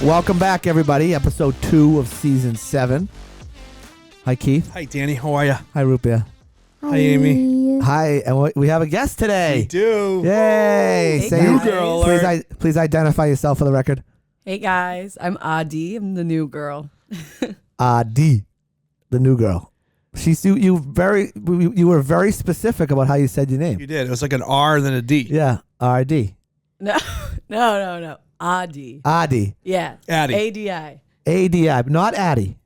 Welcome back, everybody. Episode 2 of Season 7. Hi, Keith. Hi, Danny. How are you? Hi, Rupia. Hi, Amy. Hi, and we have a guest today. We do. Yay. Hey, Say guys. New girl alert. please identify yourself for the record. Hey guys, I'm Adi. I'm the new girl. Adi, the new girl. You were very specific about how you said your name. You did. It was like an R and then a D. Yeah, R-D. No. Adi. Adi. Yeah. Addy. A-D-I. A-D-I, not Addy.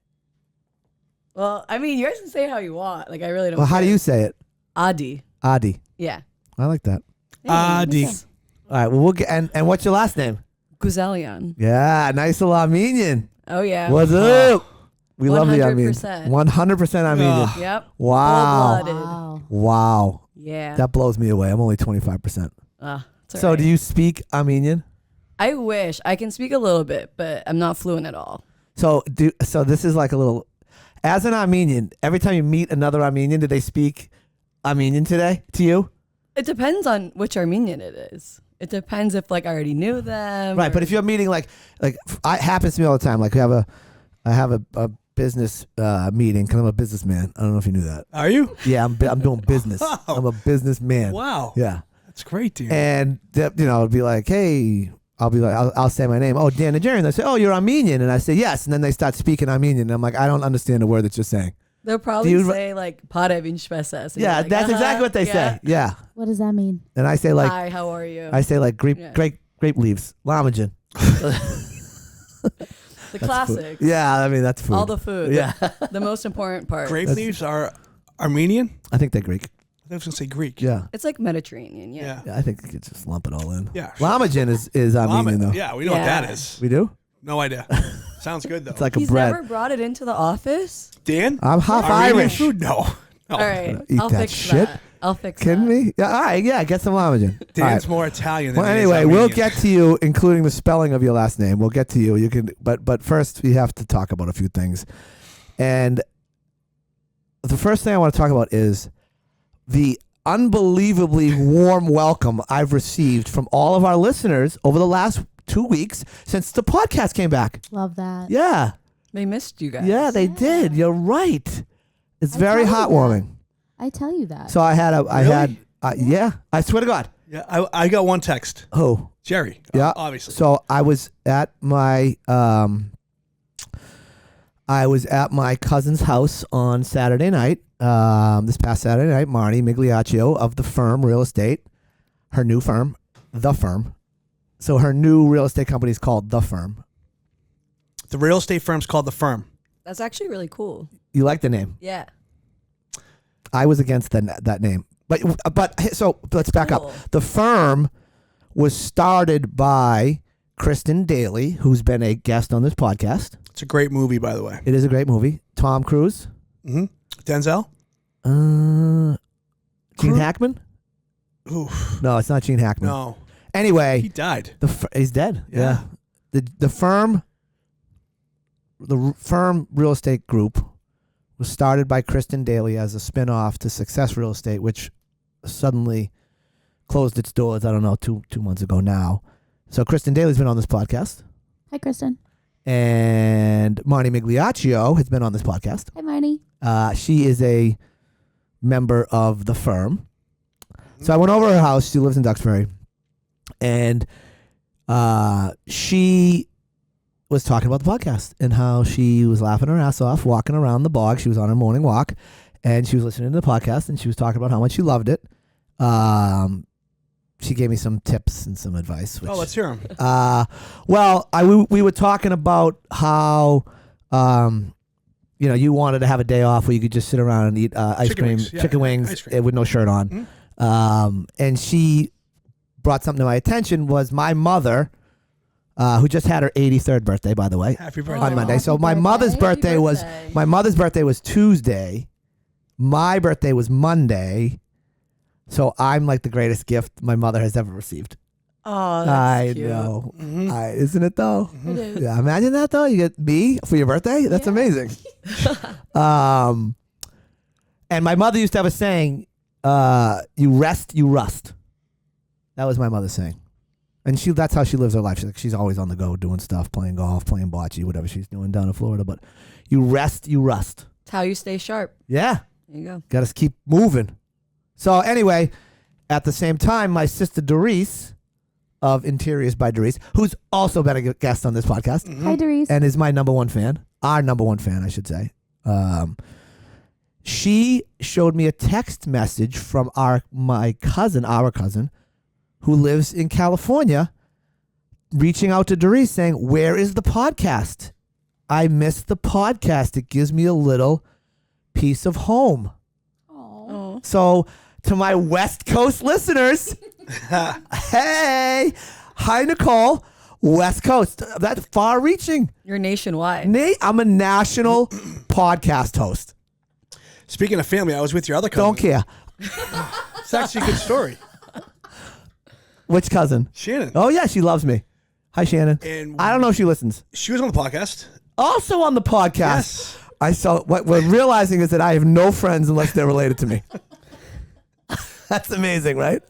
Well, I mean, yours can say how you want. Like, I really don't Well, how do care. you say it? Adi. Adi. Yeah. I like that. Adi. All right, well, we'll get, and what's your last name? Guzelian. Yeah, nice little Armenian. Oh, yeah. What's up? We love the 100%. Armenian. 100% Armenian. Yep. Wow. Full-blooded. Wow. Yeah. That blows me away. I'm only 25%. It's So all right. do you speak Armenian? I wish. I can speak a little bit, but I'm not fluent at all. So this is like a little, as an Armenian, every time you meet another Armenian, do they speak Armenian today to you? It depends on which Armenian it is. It depends if, like, I already knew them. Right, but if you're meeting it happens to me all the time. Like I have a business meeting because I'm a businessman. I don't know if you knew that. Are you? Yeah, I'm doing business. Wow. I'm a businessman. Wow. Yeah. That's great, dude. And it'll be like, hey, I'll say my name. Oh, Dan Nigerian. They say, oh, you're Armenian, and I say yes, and then they start speaking Armenian, and I'm like, I don't understand a word that you're saying. They'll probably you- say, like, parevin shpesas. Yeah, like, that's exactly what they say. Yeah, What does that mean? and I say like, hi, how are you? I say like grape leaves, lamagen. The classics. Yeah, I mean that's food. All the food. Yeah, The most important part. Grape leaves are Armenian? I think they're Greek. I was going to say Greek. Yeah. It's like Mediterranean, yeah. Yeah, I think you could just lump it all in. Yeah. Lamagen is Armenian though. Yeah, we know what Yeah. that is. We do. No idea. Sounds good, though. It's like He's a bread. never brought it into the office? Dan? I'm half Armenian Irish. food? No. All right. Eat I'll that fix shit. that. I'll fix Kidding that. me? Yeah. All right. Yeah. Get some lamagen. All Dan's right. more Italian than Well, he is anyway, we'll Armenian. get to you, including the spelling of your last name. We'll get to you. You can, but first we have to talk about a few things. And the first thing I want to talk about is the unbelievably warm welcome I've received from all of our listeners over the last 2 weeks since the podcast came back. Love that. Yeah. They missed you guys. Yeah, they did. You're right. It's I very tell you heartwarming. I tell you that. So I Really? yeah, I swear to God. Yeah, I got one text. Who? Jerry. Yeah. Obviously. So I was at my cousin's house on Saturday night. This past Saturday night, Marnie Migliaccio of the firm Real Estate, her new firm, The Firm. So her new real estate company is called The Firm. The real estate firm's called The Firm. That's actually really cool. You like the name? Yeah. I was against that name, but so let's back Cool. up. The Firm was started by Kristen Daly, who's been a guest on this podcast. It's a great movie, by the way. It is a great movie. Tom Cruise, Mm-hmm. Denzel? Gene Hackman. Oof. No, it's not Gene Hackman. No. Anyway, He died. he's dead. Yeah. The firm real estate group was started by Kristen Daly as a spinoff to Success Real Estate, which suddenly closed its doors. I don't know, two months ago now. So Kristen Daly's been on this podcast, Hi, Kristen. and Marnie Migliaccio has been on this podcast. Hi, Marnie. She is a member of the firm. So I went over to her house. She lives in Duxbury. And she was talking about the podcast and how she was laughing her ass off walking around the bog. She was on her morning walk and she was listening to the podcast and she was talking about how much she loved it. She gave me some tips and some advice. Which, Let's hear him. we were talking about how you wanted to have a day off where you could just sit around and eat chicken wings ice cream. with no shirt on. Mm-hmm. And she brought something to my attention was my mother, who just had her 83rd birthday, by the way, Happy birthday. on Monday. So Happy my mother's birthday. birthday was Tuesday. My birthday was Monday. So I'm like the greatest gift my mother has ever received. Oh, that's I cute. know. Mhm. Isn't it though? It is. Yeah, imagine that though. You get me for your birthday. That's Yeah. amazing. And my mother used to have a saying, "You rest, you rust." That was my mother's saying. And that's how she lives her life. She's always on the go doing stuff, playing golf, playing bocce, whatever she's doing down in Florida. But you rest, you rust. It's how you stay sharp. Yeah. There you go. Got to keep moving. So anyway, at the same time, my sister Doris of Interiors by Doris, who's also been a guest on this podcast. Mm-hmm. Hi, Doris. And is my number one fan. Our number one fan, I should say. She showed me a text message from our cousin, who lives in California, reaching out to Doris saying, "Where is the podcast? I missed the podcast. It gives me a little piece of home." Oh. So to my West Coast listeners, hey, hi, Nicole, West Coast. That's far reaching. You're nationwide. Nate, I'm a national podcast host. Speaking of family, I was with your other cousin. Don't care. It's actually a good story. Which cousin? Shannon. Oh, yeah, she loves me. Hi, Shannon. And I don't know if she listens. she was on the podcast. Also on the podcast. Yes. I saw what we're realizing is that I have no friends unless they're related to me. That's amazing, right?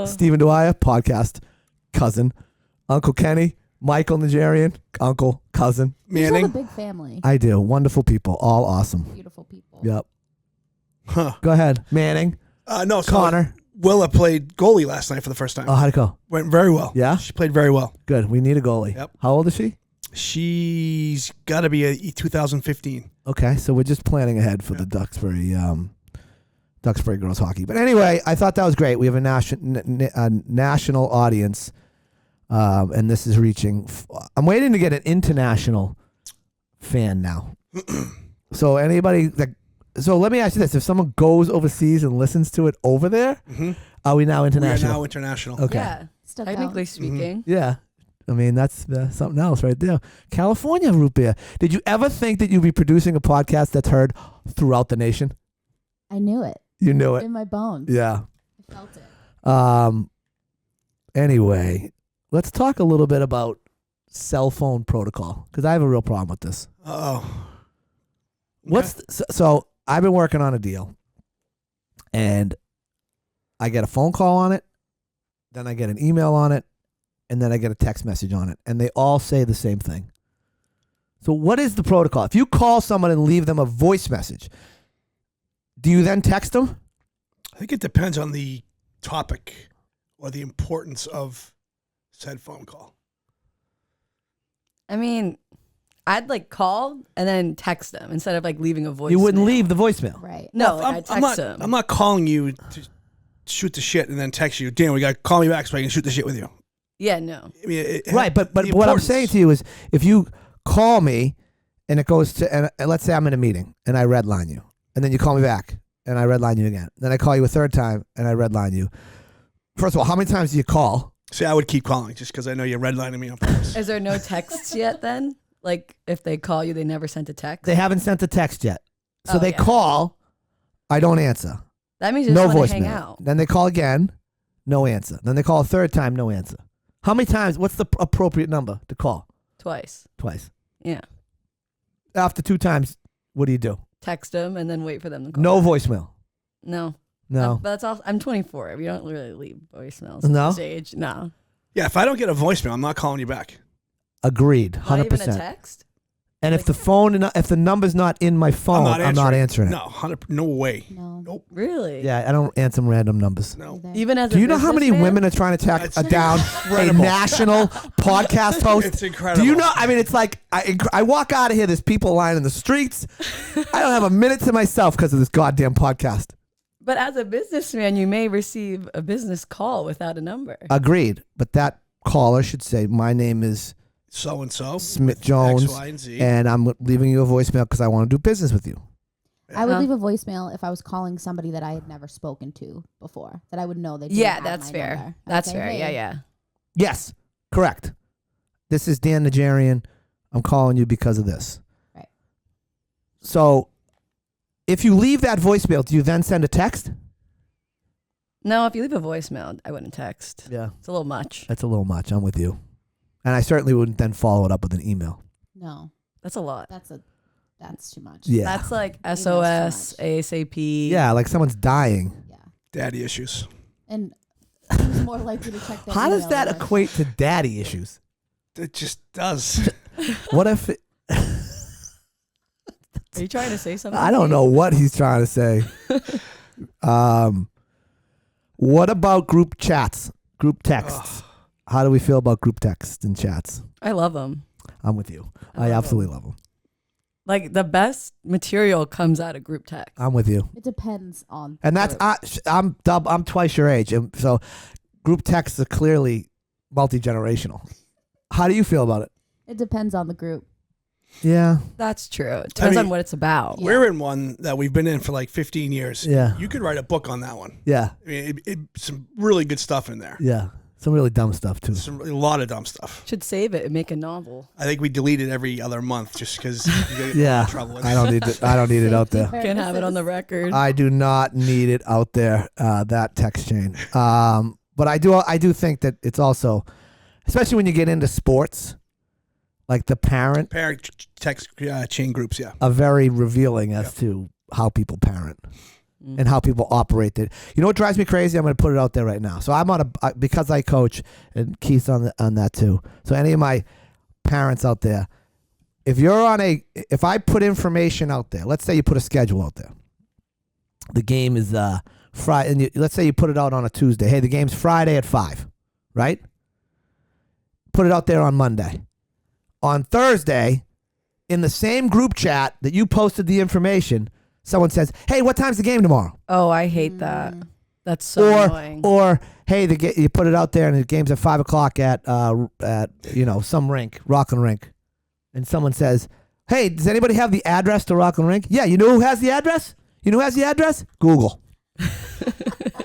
Stephen Dwyer, podcast, cousin. Uncle Kenny, Michael Nigerian, uncle, cousin. You have a Manning. big family. I do. Wonderful people. All awesome. Beautiful people. Yep. Huh. Go ahead. Manning, No, so Connor. Willa played goalie last night for the first time. Oh, how'd it go? Went very well. Yeah? She played very well. Good. We need a goalie. Yep. How old is she? She's got to be a 2015. Okay, so we're just planning ahead for the Duxbury girls hockey. But anyway, I thought that was great. We have a national audience, and this is reaching. I'm waiting to get an international fan now. So anybody that. So let me ask you this: if someone goes overseas and listens to it over there, are we now We are international? now international. Okay. Yeah. Still Technically counts. speaking. Yeah. I mean, that's something else right there. California root beer. Did you ever think that you'd be producing a podcast that's heard throughout the nation? I knew it. You knew it. In my bones. Yeah. I felt it. Anyway, let's talk a little bit about cell phone protocol because I have a real problem with this. Oh. So I've been working on a deal, and I get a phone call on it, then I get an email on it, and then I get a text message on it, and they all say the same thing. So what is the protocol? If you call someone and leave them a voice message, do you then text them? I think it depends on the topic or the importance of said phone call. I mean, I'd like call and then text them instead of like leaving a voice. You wouldn't leave the voicemail. Right. No, like, I text them. I'm not calling you to shoot the shit and then text you. Damn, we got to call me back so I can shoot the shit with you. Yeah, no. I mean, Right, but the what I'm importance. saying to you is if you call me and it goes to, and let's say I'm in a meeting and I redline you, and then you call me back and I redline you again. Then I call you a third time and I redline you. First of all, how many times do you call? See, I would keep calling just because I know you're redlining me on purpose. Is there no texts yet then? Like if they call you, they never sent a text? They haven't sent a text yet. So Oh, they yeah. call, I don't answer. That means you No just want to hang voicemail. out. Then they call again, no answer. Then they call a third time, no answer. How many times? What's the appropriate number to call? Twice. Twice. Yeah. After 2 times, what do you do? Text them and then wait for them to call. No back. voicemail. No. No. But that's all. I'm 24. We don't really leave voicemails No? at this age. No. Yeah, if I don't get a voicemail, I'm not calling you back. Agreed. 100%. Not even a text? And if the number's not in my phone, I'm not answering it. No, 100. No way. No. Nope. Really? Yeah, I don't answer random numbers. No. Either. Even as Do a you know how many businessman? women are trying to track That's down a incredible. national podcast host? It's incredible. Do you know? I mean, it's like I walk out of here. There's people lying in the streets. I don't have a minute to myself because of this goddamn podcast. But as a businessman, you may receive a business call without a number. Agreed. But that caller should say, "My name is So and so. Smith Jones, X, Y, and Z. and I'm leaving you a voicemail because I want to do business with you." I would Uh-huh. leave a voicemail if I was calling somebody that I had never spoken to before, that I would know they didn't Yeah, have that's my fair. number. I'd That's say, fair. "Hey, Yeah, yeah. Yes, correct. This is Dan Nigerian. I'm calling you because of this. Right. So, if you leave that voicemail, do you then send a text? No, if you leave a voicemail, I wouldn't text. Yeah. It's a little much. That's a little much. I'm with you. And I certainly wouldn't then follow it up with an email. No, That's a lot. that's too much. Yeah. That's like Email's SOS, too much. ASAP. Yeah, like someone's dying. Yeah. Daddy issues. And It's more likely to check their How does email that list. equate to daddy issues? It just does. What if Are you trying to say something? I don't know what he's trying to say. What about group chats, group texts? How do we feel about group texts and chats? I love them. I'm with you. I love absolutely love them. Like the best material comes out of group text. I'm with you. It depends on. And that's I'm twice your age, and so group texts are clearly multi-generational. How do you feel about it? It depends on the group. Yeah, That's true. It depends on what it's about. Yeah. We're in one that we've been in for like 15 years. Yeah. You could write a book on that one. yeah, I mean, some really good stuff in there. yeah. Some really dumb stuff too. A lot of dumb stuff. Should save it and make a novel. I think we delete it every other month just because you get Yeah, in trouble with I don't need it. I don't need it out there. Can't have it on the record. I do not need it out there. That text chain. But I do think that it's also, especially when you get into sports, like the parent text chain groups, yeah. are very revealing as to how people parent and how people operate it. You know what drives me crazy? I'm going to put it out there right now. So I'm on because I coach, and Keith's on that too. So any of my parents out there, if I put information out there, let's say you put a schedule out there. The game is Friday, and let's say you put it out on a Tuesday. Hey, the game's Friday at 5, right? Put it out there on Monday. On Thursday, in the same group chat that you posted the information, someone says, "Hey, what time's the game tomorrow?" Oh, I hate that. That's so annoying. Or hey, you put it out there and the game's at 5 o'clock at some rink, Rockland Rink, and someone says, "Hey, does anybody have the address to Rockland Rink?" Yeah, you know who has the address? You know who has the address? Google.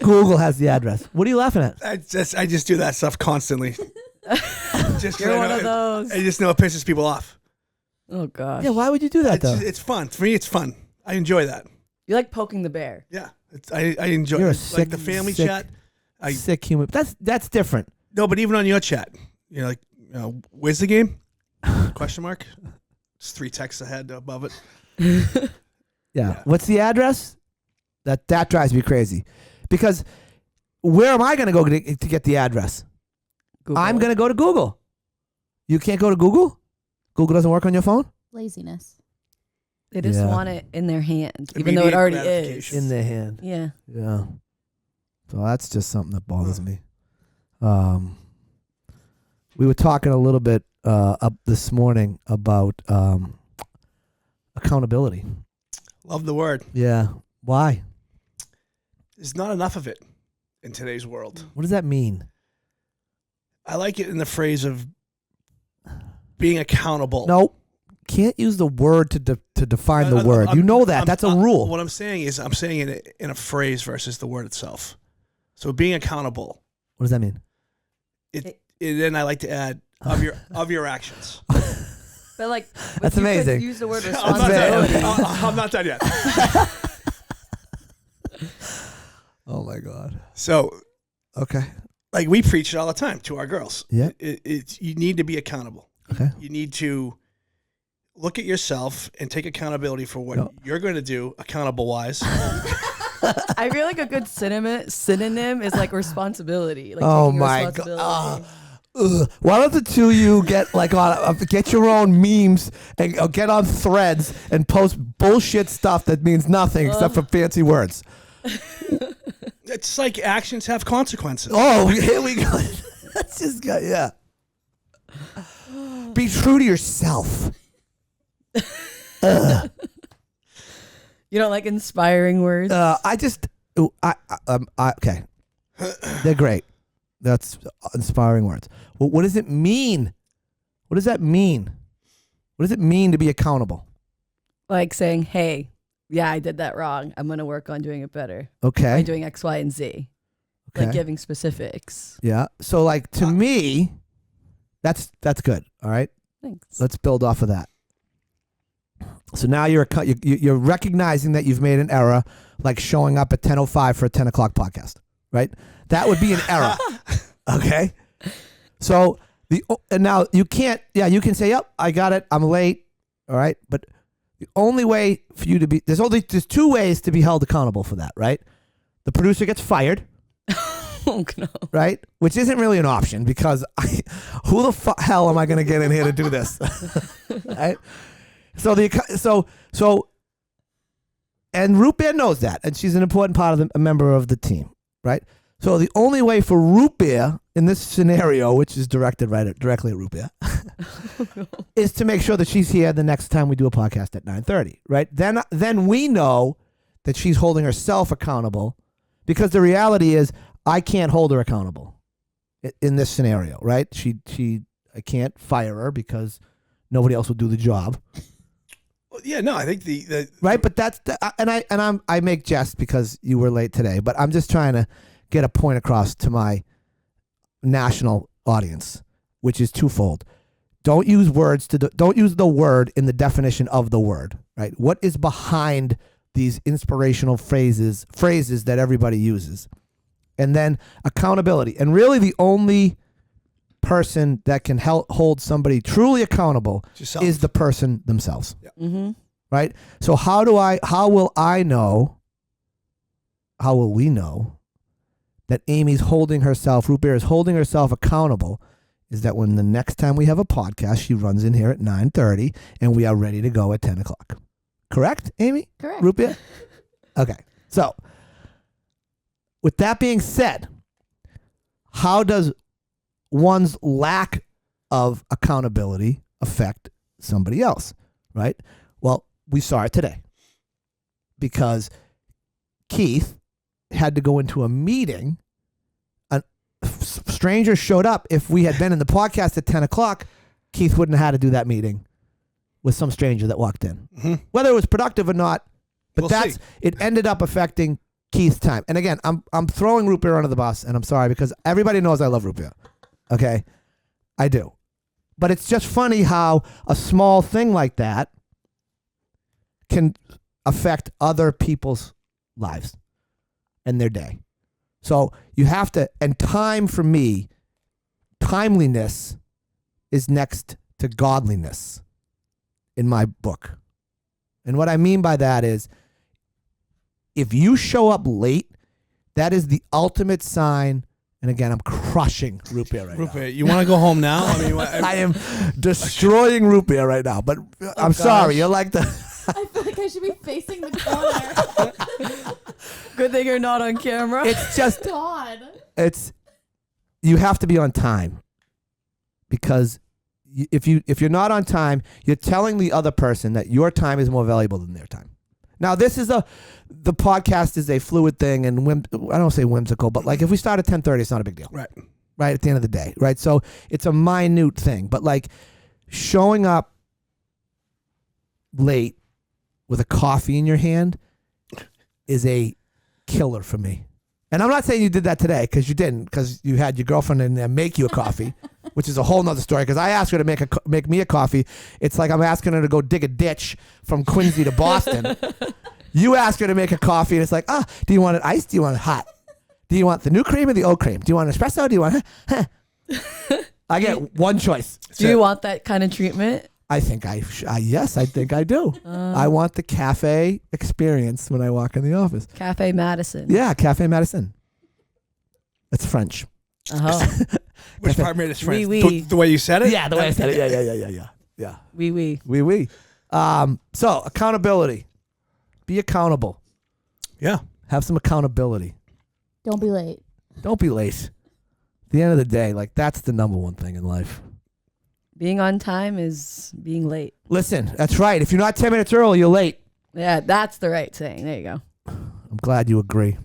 Google has the address. What are you laughing at? I just do that stuff constantly. You're one of those. I just know it pisses people off. Oh gosh. Yeah, why would you do that though? It's fun. For me, it's fun. I enjoy that. You like poking the bear. Yeah, I enjoy You're a it. sick, Like the family sick, chat. Sick human. That's different. No, but even on your chat, where's the game? Question mark. It's 3 texts ahead above it. Yeah. What's the address? That drives me crazy, because where am I going to go to get the address? Google. I'm going to go to Google. You can't go to Google? Google doesn't work on your phone? Laziness. They just Yeah. want it in their hand, even though it Immediate already is. gratification. In their hand. Yeah. Yeah. So that's just something that bothers me. We were talking a little bit up this morning about accountability. Love the word. Yeah. Why? There's not enough of it in today's world. What does that mean? I like it in the phrase of being accountable. No. Can't use the word to define the word. You know that. That's a rule. What I'm saying is I'm saying it in a phrase versus the word itself. So being accountable. What does that mean? Then I like to add of your actions. But like, That's you could amazing. Use the word I'm not done. responsibility. I'm not done yet. Oh my God. So, Okay. like we preach it all the time to our girls. Yeah. It's you need to be accountable. Okay. You need to look at yourself and take accountability for what you're going to do, accountable wise. I feel like a good synonym is like responsibility. Like Oh taking my responsibility. God. Why don't the two of you get get your own memes and get on threads and post bullshit stuff that means nothing except for fancy words? It's like actions have consequences. Oh, here we go. That's just good. Yeah. Be true to yourself. You don't like inspiring words? Okay. They're great. That's inspiring words. Well, what does it mean? What does that mean? What does it mean to be accountable? Like saying, hey, yeah, I did that wrong. I'm going to work on doing it better. Okay. By doing X, Y, and Z. Okay. Like giving specifics. Yeah. So like to me, that's good. All right. Thanks. Let's build off of that. So now you're recognizing that you've made an error, like showing up at 10:05 for a 10 o'clock podcast, right? That would be an error. Okay. So and now you can't. Yeah, you can say, "Yep, I got it. I'm late." All right. But the only way for you to there's 2 ways to be held accountable for that, right? The producer gets fired. Oh, no. right? Which isn't really an option because who the hell am I going to get in here to do this? Right? So and Root Beer knows that, and she's an important part of a member of the team, right? So the only way for Root Beer in this scenario, which is directly at Root Beer, is to make sure that she's here the next time we do a podcast at 9:30, right? Then we know that she's holding herself accountable, because the reality is I can't hold her accountable in this scenario, right? I can't fire her because nobody else will do the job. Well, yeah, no, I think the right, but that's I make jest because you were late today, but I'm just trying to get a point across to my national audience, which is twofold. Don't use the word in the definition of the word, right? What is behind these inspirational phrases that everybody uses? And then accountability. And really the only person that can hold somebody truly accountable is the person themselves. Yep. Mm-hmm. Right? So how will we know that Amy's holding herself, Root Beer is holding herself accountable, is that when the next time we have a podcast, she runs in here at 9:30 and we are ready to go at 10 o'clock. Correct, Amy? Correct. Root Beer? Okay. So with that being said, how does one's lack of accountability affect somebody else, right? Well, we saw it today because Keith had to go into a meeting. A stranger showed up. If we had been in the podcast at 10 o'clock, Keith wouldn't have had to do that meeting with some stranger that walked in. Mm-hmm. Whether it was productive or not, but We'll see. it ended up affecting Keith's time. And again, I'm throwing Root Beer under the bus, and I'm sorry because everybody knows I love Root Beer. Okay? I do. But it's just funny how a small thing like that can affect other people's lives and their day. So you have to, and time for me, timeliness is next to godliness in my book. And what I mean by that is, if you show up late, that is the ultimate sign. And again, I'm crushing Root Beer right now. Root Beer, you want to go home now? I mean, I am destroying Root Beer right now. But I'm sorry, you're like the... I feel like I should be facing the corner. Good thing you're not on camera. It's just... God. You have to be on time. Because if you're not on time, you're telling the other person that your time is more valuable than their time. Now, the podcast is a fluid thing, and I don't say whimsical, but like if we start at 10:30, it's not a big deal. right. Right at the end of the day, right? So it's a minute thing, but like showing up late with a coffee in your hand is a killer for me. And I'm not saying you did that today, because you didn't, because you had your girlfriend in there make you a coffee, which is a whole nother story, because I asked her to make me a coffee. It's like I'm asking her to go dig a ditch from Quincy to Boston. You ask her to make a coffee, and it's like, do you want it iced? Do you want it hot? Do you want the new cream or the old cream? Do you want espresso? Do you want... I get one choice. Do you want that kind of treatment? I think yes, I think I do. I want the cafe experience when I walk in the office. Cafe Madison. Yeah, Cafe Madison. It's French. Uh-huh. Which part made it French? Oui, oui. The way you said it? Yeah, the way I said it. Yeah. Oui, oui. Oui, oui. So, accountability. Be accountable. Yeah. Have some accountability. Don't be late. Don't be late. At the end of the day, like, that's the number one thing in life. Being on time is being late. Listen, that's right. If you're not 10 minutes early, you're late. Yeah, that's the right saying. There you go. I'm glad you agree.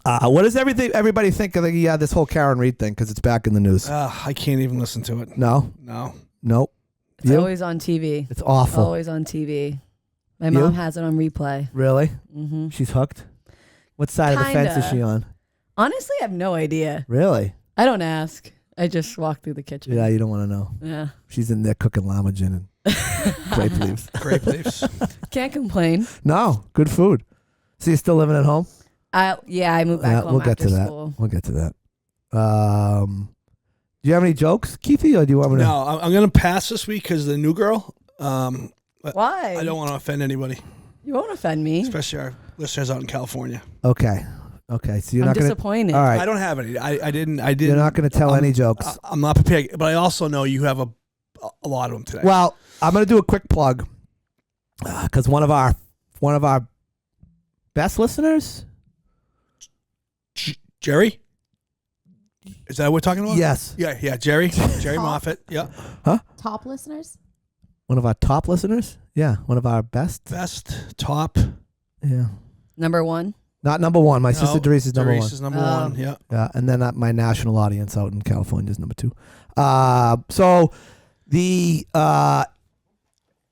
What does everybody think of this whole Karen Reed thing? Because it's back in the news. I can't even listen to it. No? No. Nope. It's You? always on TV. It's awful. Always on TV. My You? mom has it on replay. Really? Mm-hmm. She's hooked? What side of the fence is Kinda. she on? Honestly, I have no idea. Really? I don't ask. I just walk through the kitchen. Yeah, you don't want to know. Yeah. She's in there cooking llama gin and grape leaves. Grape leaves. Can't complain. No, good food. So you're still living at home? I moved back home we'll get after to that. school. We'll get to that. Do you have any jokes, Keithy, or do you want me to? No, I'm going to pass this week because the new girl. Why? I don't want to offend anybody, You won't offend me. especially our listeners out in California. Okay. Okay, so you're I'm not going to. disappointed. All right. I don't have any. I didn't. You're not going to tell any jokes. I'm not prepared, but I also know you have a lot of them today. Well, I'm going to do a quick plug because one of our best listeners. Jerry? Is that what we're talking about? Yes. Yeah, Jerry Moffat. Yeah. Top listeners? One of our top listeners. Yeah, one of our best. Top. Yeah. Number one. Not number one. My sister Doris is number one. Doris is number one. Yeah. Yeah, and then my national audience out in California is number two. So the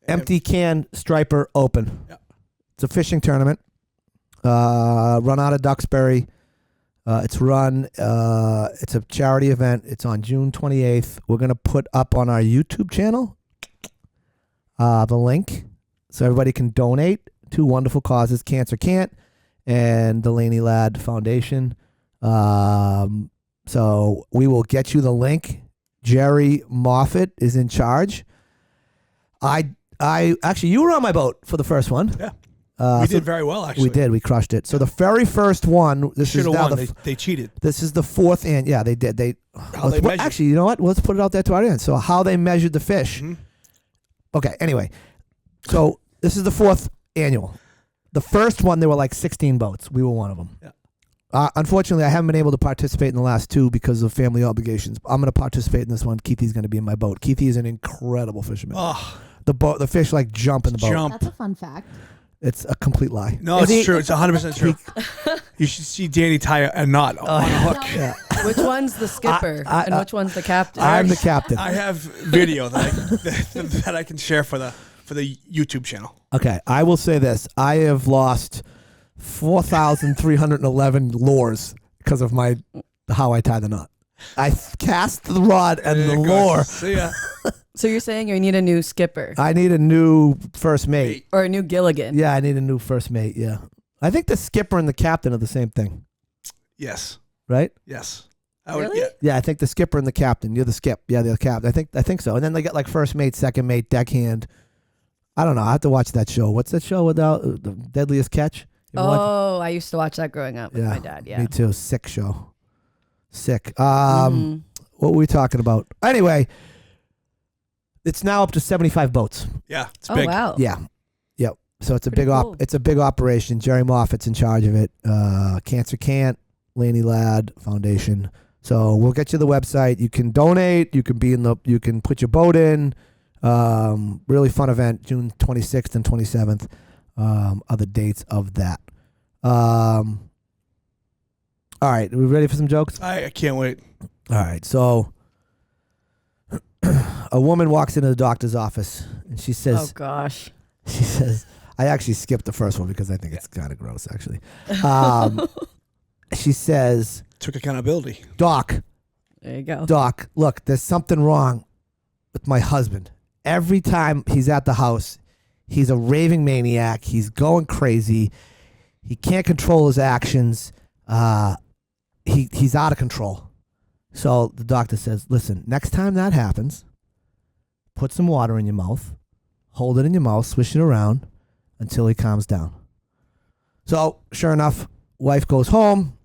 Empty Can Striper Open. Yep. It's a fishing tournament. Run out of Duxbury. It's a charity event. It's on June 28th. We're going to put up on our YouTube channel the link so everybody can donate to wonderful causes, Cancer Can't, and the Laney Ladd Foundation. So we will get you the link. Jerry Moffat is in charge. I actually, you were on my boat for the first one. Yeah. We did very well, actually. We did. We crushed it. So the very first one, this is now won. They cheated. This is the fourth, and yeah, they did. Actually, you know what? Let's put it out there to our audience. So how they measured the fish. Mm-hmm. Okay. Anyway, so this is the fourth annual. The first one, there were like 16 boats. We were one of them. Yeah. Unfortunately, I haven't been able to participate in the last two because of family obligations. I'm going to participate in this one. Keithy's going to be in my boat. Keithy is an incredible fisherman. Oh, The fish like jump in the boat. That's a fun fact. It's a complete lie. No, it's true. It's 100% true. You should see Danny tie a knot on a hook. Yeah. Which one's the skipper and which one's the captain? I'm the captain. I have video that I can share for the YouTube channel. Okay, I will say this. I have lost 4,311 lures because of how I tie the knot. I cast the rod and the lure. See ya. So you're saying you need a new skipper I need a new first mate. or a new Gilligan? Yeah, I need a new first mate, yeah. I think the skipper and the captain are the same thing, Yes. right? Yes. Really? Yeah, I think the skipper and the captain. You're the skip. Yeah, the captain. I think so. And then they get like first mate, second mate, deckhand. I don't know. I have to watch that show. What's that show without the Deadliest Catch? You ever watch- Oh, I used to watch that growing up with my dad. Yeah. Me too. Sick show. Sick. Mhm. What were we talking about? Anyway, it's now up to 75 boats. Yeah. It's Oh big. wow. Yeah. Yep. So it's a Pretty big cool. it's a big operation. Jerry Moffat's in charge of it. Cancer Can't, Laney Ladd Foundation. So we'll get you the website. You can donate. You can put your boat in. Really fun event. June 26th and 27th are the dates of that. All right. Are we ready for some jokes? I can't wait. All right. So a woman walks into the doctor's office and she Oh says, gosh. I actually skipped the first one because I think it's kind of gross, actually. She says, Took accountability. Doc, There you go. look, there's something wrong with my husband. Every time he's at the house, he's a raving maniac. He's going crazy. He can't control his actions. He's out of control. So the doctor says, listen, next time that happens, put some water in your mouth, hold it in your mouth, swish it around until he calms down. So sure enough, wife goes home.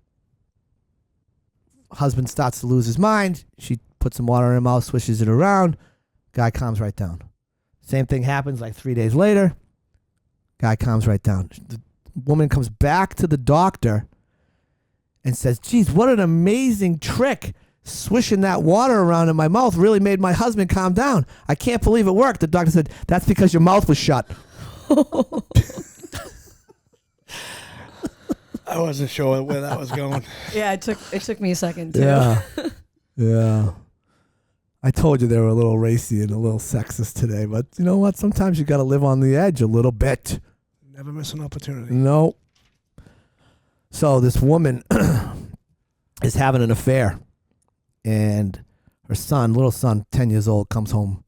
Husband starts to lose his mind. She puts some water in her mouth, swishes it around. Guy calms right down. Same thing happens like 3 days later. Guy calms right down. The woman comes back to the doctor and says, geez, what an amazing trick. Swishing that water around in my mouth really made my husband calm down. I can't believe it worked. The doctor said, that's because your mouth was shut. I wasn't sure where that was going. Yeah, it took me a second too. Yeah. Yeah. I told you they were a little racy and a little sexist today, but you know what? Sometimes you got to live on the edge a little bit. Never miss an opportunity. No. So this woman is having an affair, and her son, little son, 10 years old, comes home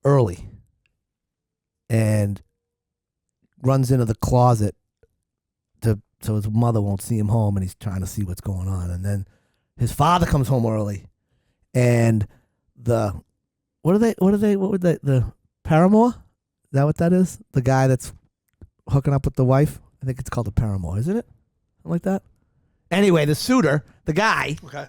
early and runs into the closet so his mother won't see him home, and he's trying to see what's going on. And then his father comes home early, and the paramour? Is that what that is? The guy that's hooking up with the wife? I think it's called a paramour, isn't it? something like that. Anyway, the suitor, the guy, Okay.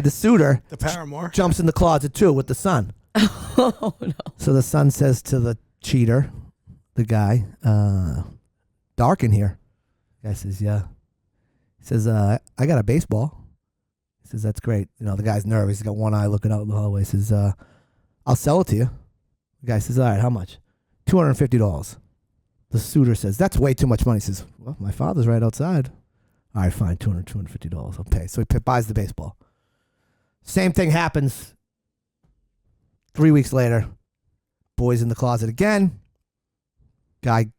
the suitor, The paramour. jumps in the closet too with the son. Oh no. So the son says to the cheater, the guy, dark in here. The guy says, yeah. He says, I got a baseball. He says, that's great. You know, the guy's nervous. He's got one eye looking out in the hallway. He says, I'll sell it to you. The guy says, all right, how much? $250. The suitor says, that's way too much money. He says, well, my father's right outside. All right, fine, $250. I'll pay. So he buys the baseball. Same thing happens 3 weeks later. Boy's in the closet again. The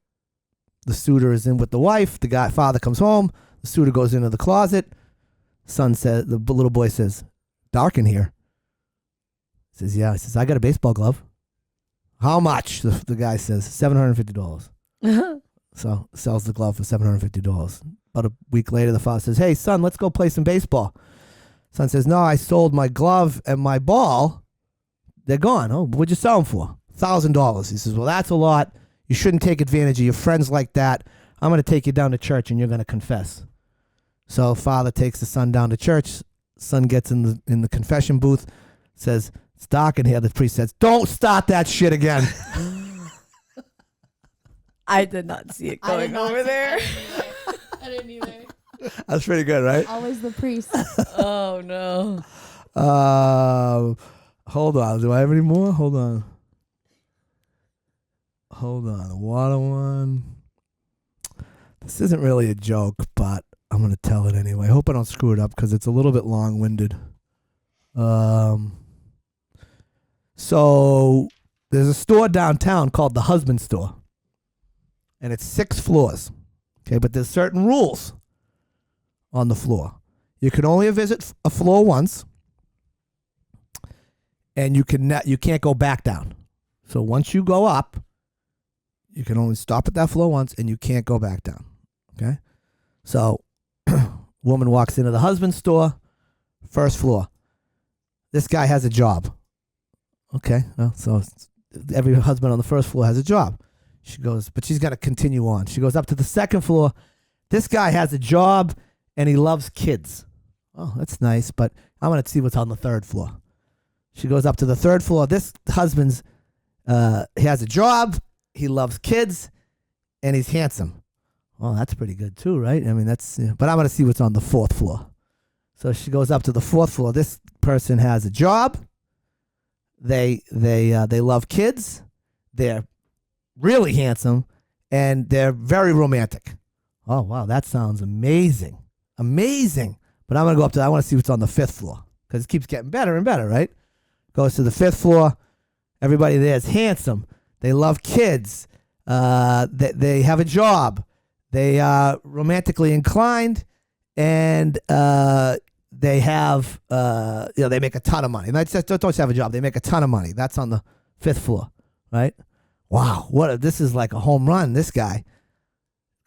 suitor is in with the wife. The father comes home. The suitor goes into the closet. The little boy says, dark in here. He says, yeah. He says, I got a baseball glove. How much? The guy says, $750. So sells the glove for $750. About a week later, the father says, hey, son, let's go play some baseball. Son says, no, I sold my glove and my ball. They're gone. Oh, what'd you sell them for? $1,000. He says, well, that's a lot. You shouldn't take advantage of your friends like that. I'm going to take you down to church and you're going to confess. So father takes the son down to church. Son gets in the confession booth, says, it's dark in here. The priest says, don't start that shit again. I did not see it going over there. I didn't either. That's pretty good, right? Always the priest. Oh no. Hold on. Do I have any more? Hold on. The water one. This isn't really a joke, but I'm going to tell it anyway. I hope I don't screw it up because it's a little bit long-winded. So there's a store downtown called the Husband Store. And it's 6 floors. Okay, but there's certain rules on the floor. You can only visit a floor once. And you can't go back down. So once you go up, you can only stop at that floor once and you can't go back down. Okay? So woman walks into the Husband Store, first floor. This guy has a job. Okay, well, so every husband on the first floor has a job. She goes, but she's got to continue on. She goes up to the second floor. This guy has a job and he loves kids. Oh, that's nice, but I want to see what's on the third floor. She goes up to the third floor. This husband's, he has a job, he loves kids, and he's handsome. Oh, that's pretty good too, right? I mean, but I want to see what's on the fourth floor. So she goes up to the fourth floor. This person has a job. They love kids. They're really handsome, and they're very romantic. Oh, wow, that sounds amazing. Amazing. But I'm going to go I want to see what's on the fifth floor because it keeps getting better and better, right? Goes to the fifth floor. Everybody there is handsome. They love kids. They have a job. They are romantically inclined, and they have, they make a ton of money. And don't just have a job. They make a ton of money. That's on the fifth floor, right? Wow, this is like a home run. This guy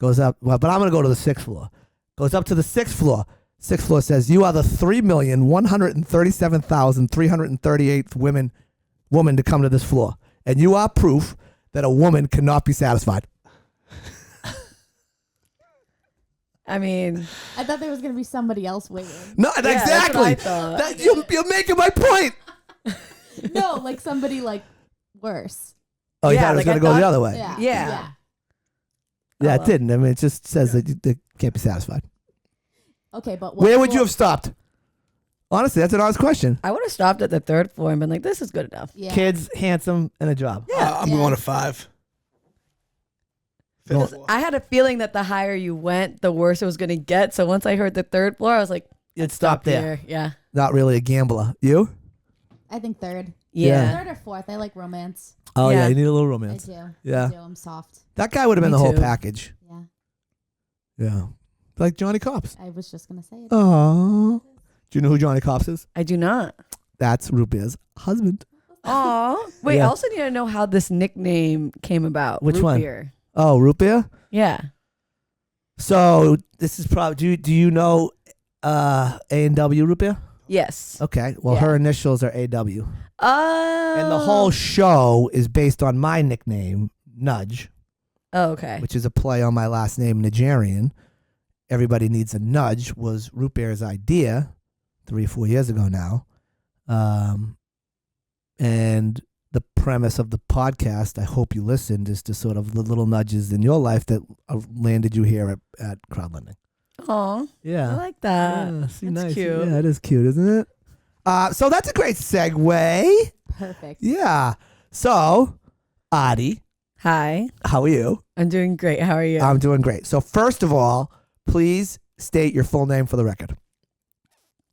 goes up. Well, but I'm going to go to the sixth floor. Goes up to the sixth floor. Sixth floor says, you are the 3,137,338th woman to come to this floor. And you are proof that a woman cannot be satisfied. I mean, I thought there was going to be somebody else waiting. No, yeah, exactly. That's what I thought. You're making my point. No, like somebody like worse. Oh, you Yeah, thought it was like going to I go the thought- other way. Yeah. Yeah. Yeah, it well. didn't. I mean, it just says that they can't be satisfied. Okay, but Where would you have stopped? Honestly, that's an honest question. I would have stopped at the third floor and been like, this is good enough. Yeah. Kids, handsome, and a job. I'm Yeah. going to 5. Fifth Well, floor. I had a feeling that the higher you went, the worse it was going to get. So once I heard the third floor, I was like, You'd stop there. here. Yeah. Not really a gambler. You? I think third. Yeah. Third or fourth. I like romance. Oh, yeah. Yeah. You need a little I romance. do. Yeah. I do. I'm soft. That guy would have been Me the whole too. package. Yeah. Yeah. Like Johnny Cops. I was just going to say it. Oh. Do you know who Johnny Cops is? I do not. That's Root Beer's husband. Aw. Wait, Yeah. I also need to know how this nickname came about. Which Root one? Beer. Oh, Root Beer? Yeah. So this is probably, do you know A&W Root Beer? Yes. Okay. Well, Yeah. her initials are AW. Oh. And the whole show is based on my nickname, Nudge, Oh, okay. which is a play on my last name, Nigerian, Everybody Needs a Nudge was Root Beer's idea 3 or 4 years ago now. And the premise of the podcast, I hope you listened, is to sort of the little nudges in your life that landed you here at crowdlending. Oh, Yeah. I like that. Yeah, see, That's nice. cute. Yeah, it is cute, isn't it? So that's a great segue. Perfect. Yeah. So, Adi, Hi, how are you? I'm doing great. How are you? I'm doing great. So first of all, please state your full name for the record.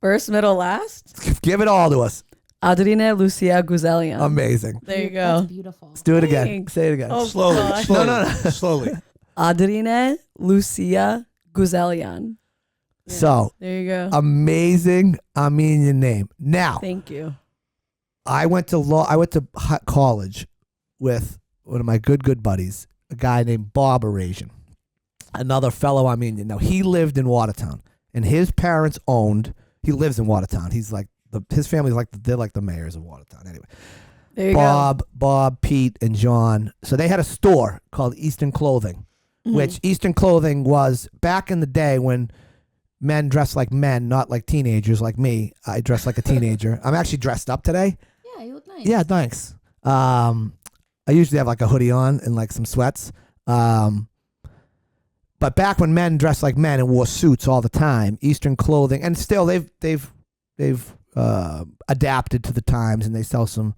First, middle, last. Give it all to us. Adi Guzelian. Amazing. There you That's go. beautiful. Let's do it again. Thanks. Say it again. Oh, Slowly, gosh. slowly, No. slowly. Adrine Lucia Guzelian. Yeah, So, there you go. amazing Armenian name. Now, Thank you. I went to college with one of my good buddies, a guy named Bob Arasian, another fellow Armenian. Now, he lived in Watertown, and his parents he lives in Watertown. He's like, his family's like, they're like the mayors of Watertown. Anyway, There you go. Bob, Pete, and John. So they had a store called Eastern Clothing, Mhm. which Eastern Clothing was back in the day when men dressed like men, not like teenagers like me. I dress like a teenager. I'm actually dressed up today. Yeah, you look nice. Yeah, thanks. I usually have like a hoodie on and like some sweats. But back when men dressed like men and wore suits all the time, Eastern Clothing, and still they've adapted to the times and they sell some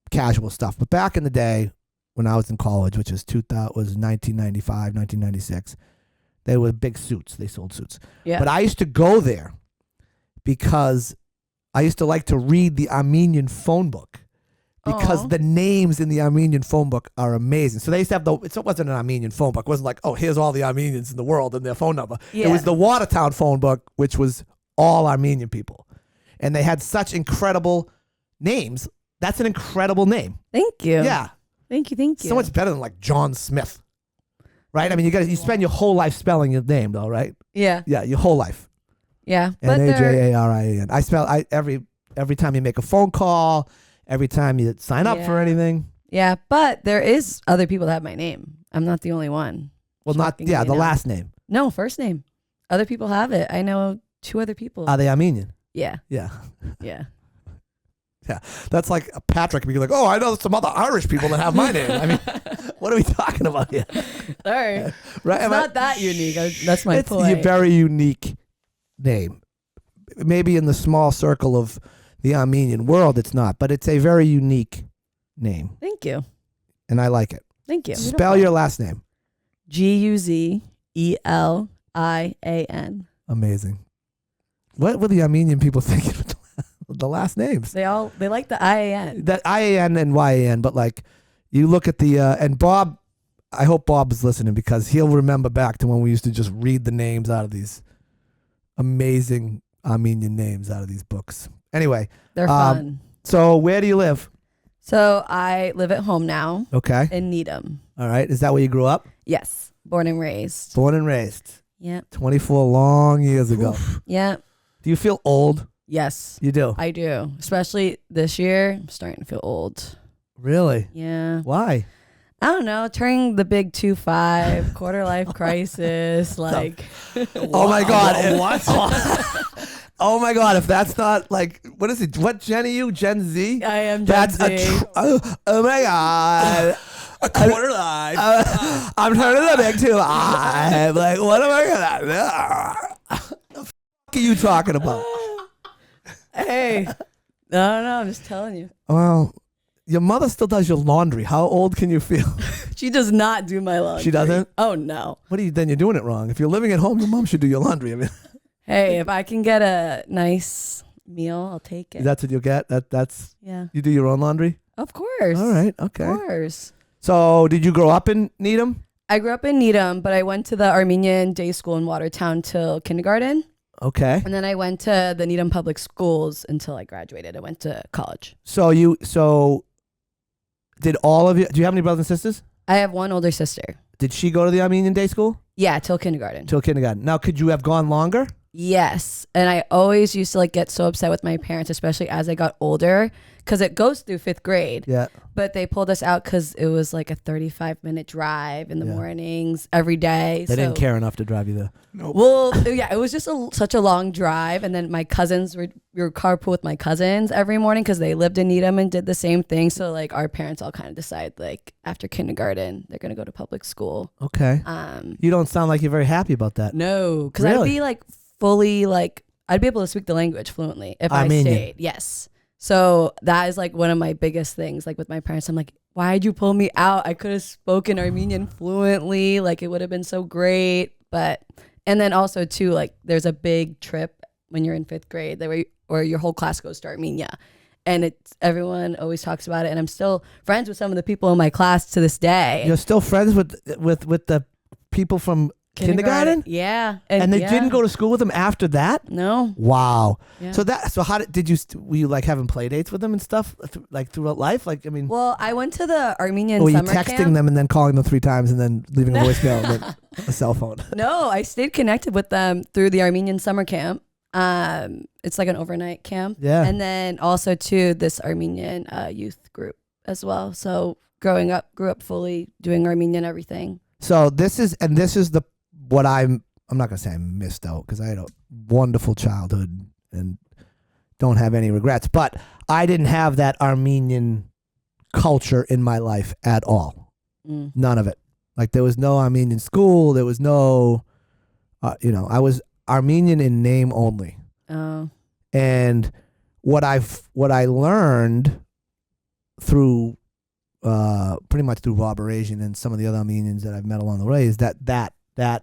casual stuff. But back in the day when I was in college, which was 1995, 1996, they were big suits. They sold suits. Yeah. But I used to go there because I used to like to read the Armenian phone book because Aw. the names in the Armenian phone book are amazing. So they used to have it wasn't an Armenian phone book. It wasn't like, oh, here's all the Armenians in the world and their phone number. Yeah. It was the Watertown phone book, which was all Armenian people. And they had such incredible names. That's an incredible name. Thank you. Yeah. Thank you. Thank you. So much better than like John Smith. Right? I mean, you spend your whole life spelling your name though, right? Yeah. Yeah, your whole life. Yeah. But Najarian. I spell every time you make a phone call, every time you sign up for Yeah. anything. Yeah, but there is other people that have my name. I'm not the only one. Well, Shockingly the enough. last name. No, first name. Other people have it. I know 2 other people. Are they Armenian? Yeah. Yeah. Yeah. That's like Patrick being like, oh, I know some other Irish people that have my name. I mean, what are we talking about here? Sorry. Right? It's not that unique. That's my It's point. a very unique name. Maybe in the small circle of the Armenian world, it's not, but it's a very unique name, Thank you. and I like it. Thank you. Spell your last name. Guzelian. Amazing. What were the Armenian people thinking with the last names? They like the IAN. That IAN and YAN, but like you look at the and Bob, I hope Bob is listening because he'll remember back to when we used to just read the names out of these amazing Armenian names out of these books. Anyway, They're fun. so where do you live? So I live at home now Okay. in Needham. All right. Is that where you grew up? Yes. Born and raised. Born and raised. Yep. 24 long years ago. Yep. Do you feel old? Yes. You do. I do. Especially this year. I'm starting to feel old. Really? Yeah. Why? I don't know. Turning the big 2-5, quarter life crisis. Like, Oh my God. What? Oh my God. If that's not like, what is it? What Gen are you? Gen Z? I am Gen That's Z. oh my God. A quarter life. I'm turning the big 2-5. Like, what am I gonna do? The f are you talking about? Hey. No, I'm just telling you. Well, your mother still does your laundry. How old can you feel? She does not do my laundry. She doesn't? Oh, no. Then you're doing it wrong. If you're living at home, your mom should do your laundry. I mean, Hey, if I can get a nice meal, I'll take it. that's what you'll get. That's Yeah. you do your own laundry. Of course. All right. Of Okay. course. So, did you grow up in Needham? I grew up in Needham, but I went to the Armenian day school in Watertown till kindergarten. Okay. And then I went to the Needham public schools until I graduated. I went to college. So did all of you? Do you have any brothers and sisters? I have one older sister. Did she go to the Armenian day school Yeah, till kindergarten. till kindergarten? Now, could you have gone longer? Yes. And I always used to like get so upset with my parents, especially as I got older, because it goes through 5th grade. Yeah. But they pulled us out because it was like a 35-minute drive in the Yeah. mornings every day. They didn't care enough to drive you there. Nope. Well, yeah, it was just such a long drive. And then my cousins we were carpool with my cousins every morning because they lived in Needham and did the same thing. So like our parents all kind of decided like after kindergarten, they're going to go to public school. Okay. You don't sound like you're very happy about that. No, because I'd Really? be like fully like, I'd be able to speak the language fluently if I Armenian. stayed. Yes. So that is like one of my biggest things. Like with my parents, I'm like, why'd you pull me out? I could have spoken Armenian fluently. Like it would have been so great. But, and then also too, like there's a big trip when you're in 5th grade that or your whole class goes to Armenia. And it's everyone always talks about it. And I'm still friends with some of the people in my class to this day. You're still friends with the people from kindergarten? Yeah. And they yeah. didn't go to school with them after that? No. Wow. Yeah. So how did you were you like having play dates with them and stuff like throughout life? Like I mean, Well, I went to the Armenian or were you summer texting camp. them and then calling them 3 times and then leaving a voicemail and then a cell phone? No, I stayed connected with them through the Armenian summer camp. It's like an overnight camp. Yeah. And then also to this Armenian youth group as well. So grew up fully doing Armenian everything. So this is the what I'm not gonna say I missed out because I had a wonderful childhood and don't have any regrets. But I didn't have that Armenian culture in my life at all. Mm. None of it. Like there was no Armenian school. There was no, I was Armenian in name only. Oh. And what I learned through pretty much through Rob Arasian and some of the other Armenians that I've met along the way is that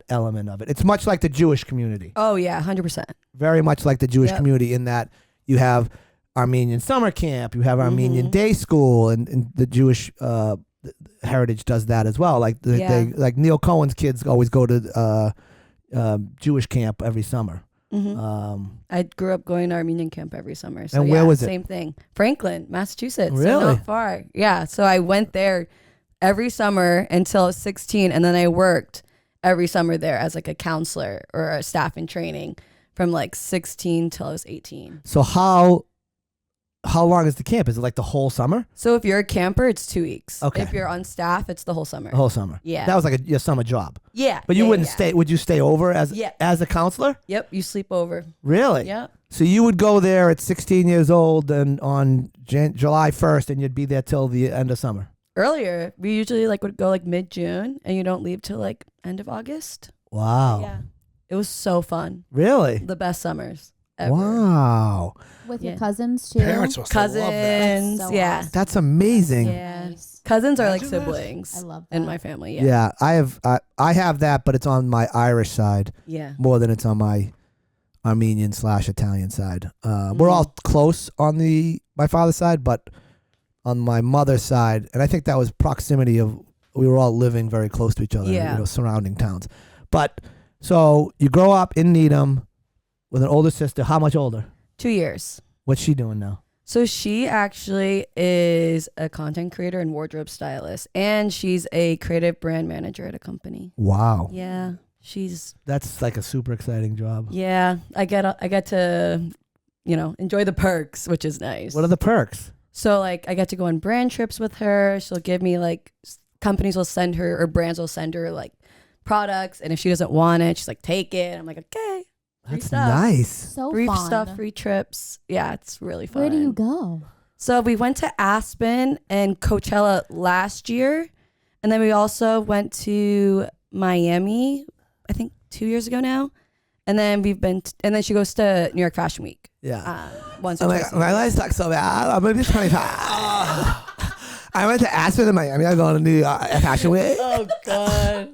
element of it. It's much like the Jewish community. Oh yeah, 100%. Very much like the Jewish Yep. community in that you have Armenian summer camp, you have Armenian Mhm. day school, and the Jewish heritage does that as well. Like Yeah. like Neil Cohen's kids always go to Jewish camp every summer. Hmm. I grew up going to Armenian camp every summer. So And where was it? Same thing. Franklin, Massachusetts. So Really? not far. Yeah. So I went there every summer until I was 16, and then I worked every summer there as like a counselor or a staff in training from like 16 till I was 18. So how long is the camp? Is it like the whole summer? So if you're a camper, it's 2 weeks. Okay. If you're on staff, it's the whole summer. The whole summer. Yeah. That was like your summer job. Yeah. But you yeah, wouldn't yeah. stay. Would you stay over as Yeah. as a counselor? Yep. You sleep over. Really? Yep. So you would go there at 16 years old and on July 1st, and you'd be there till the end of summer. Earlier, we usually like would go like mid-June, and you don't leave till like end of August. Wow. Yeah. It was so fun. Really? The best summers ever. Wow. With Yeah. your cousins too. Parents must have loved that. Cousins. That's so yeah. awesome. That's amazing. Yeah. Nice. Cousins are like Imagine that. siblings I love that. in my family. Yeah. Yeah, I have that, but it's on my Irish side Yeah. more than it's on my Armenian/Italian side. We're all close on my father's side, but on my mother's side, and I think that was proximity of we were all living very close to each other, Yeah. surrounding towns. But so you grow up in Needham with an older sister. How much older? 2 years. What's she doing now? So she actually is a content creator and wardrobe stylist, and she's a creative brand manager at a company. Wow, Yeah. She's that's like a super exciting job. yeah. I get to, enjoy the perks, which is nice. What are the perks? So like I get to go on brand trips with her. She'll give me like companies will send her or brands will send her like products, and if she doesn't want it, she's like, take it. I'm like, okay. Free That's stuff. nice. So Free fun. stuff, free trips. Yeah, it's really fun. Where do you go? So we went to Aspen and Coachella last year, and then we also went to Miami, I think 2 years ago now, and then and then she goes to New York Fashion Week Yeah. once Oh or my twice. God, my life sucks so bad. I'm gonna be 25. I went to Aspen and Miami. I'm going to New York Fashion Week. Oh God.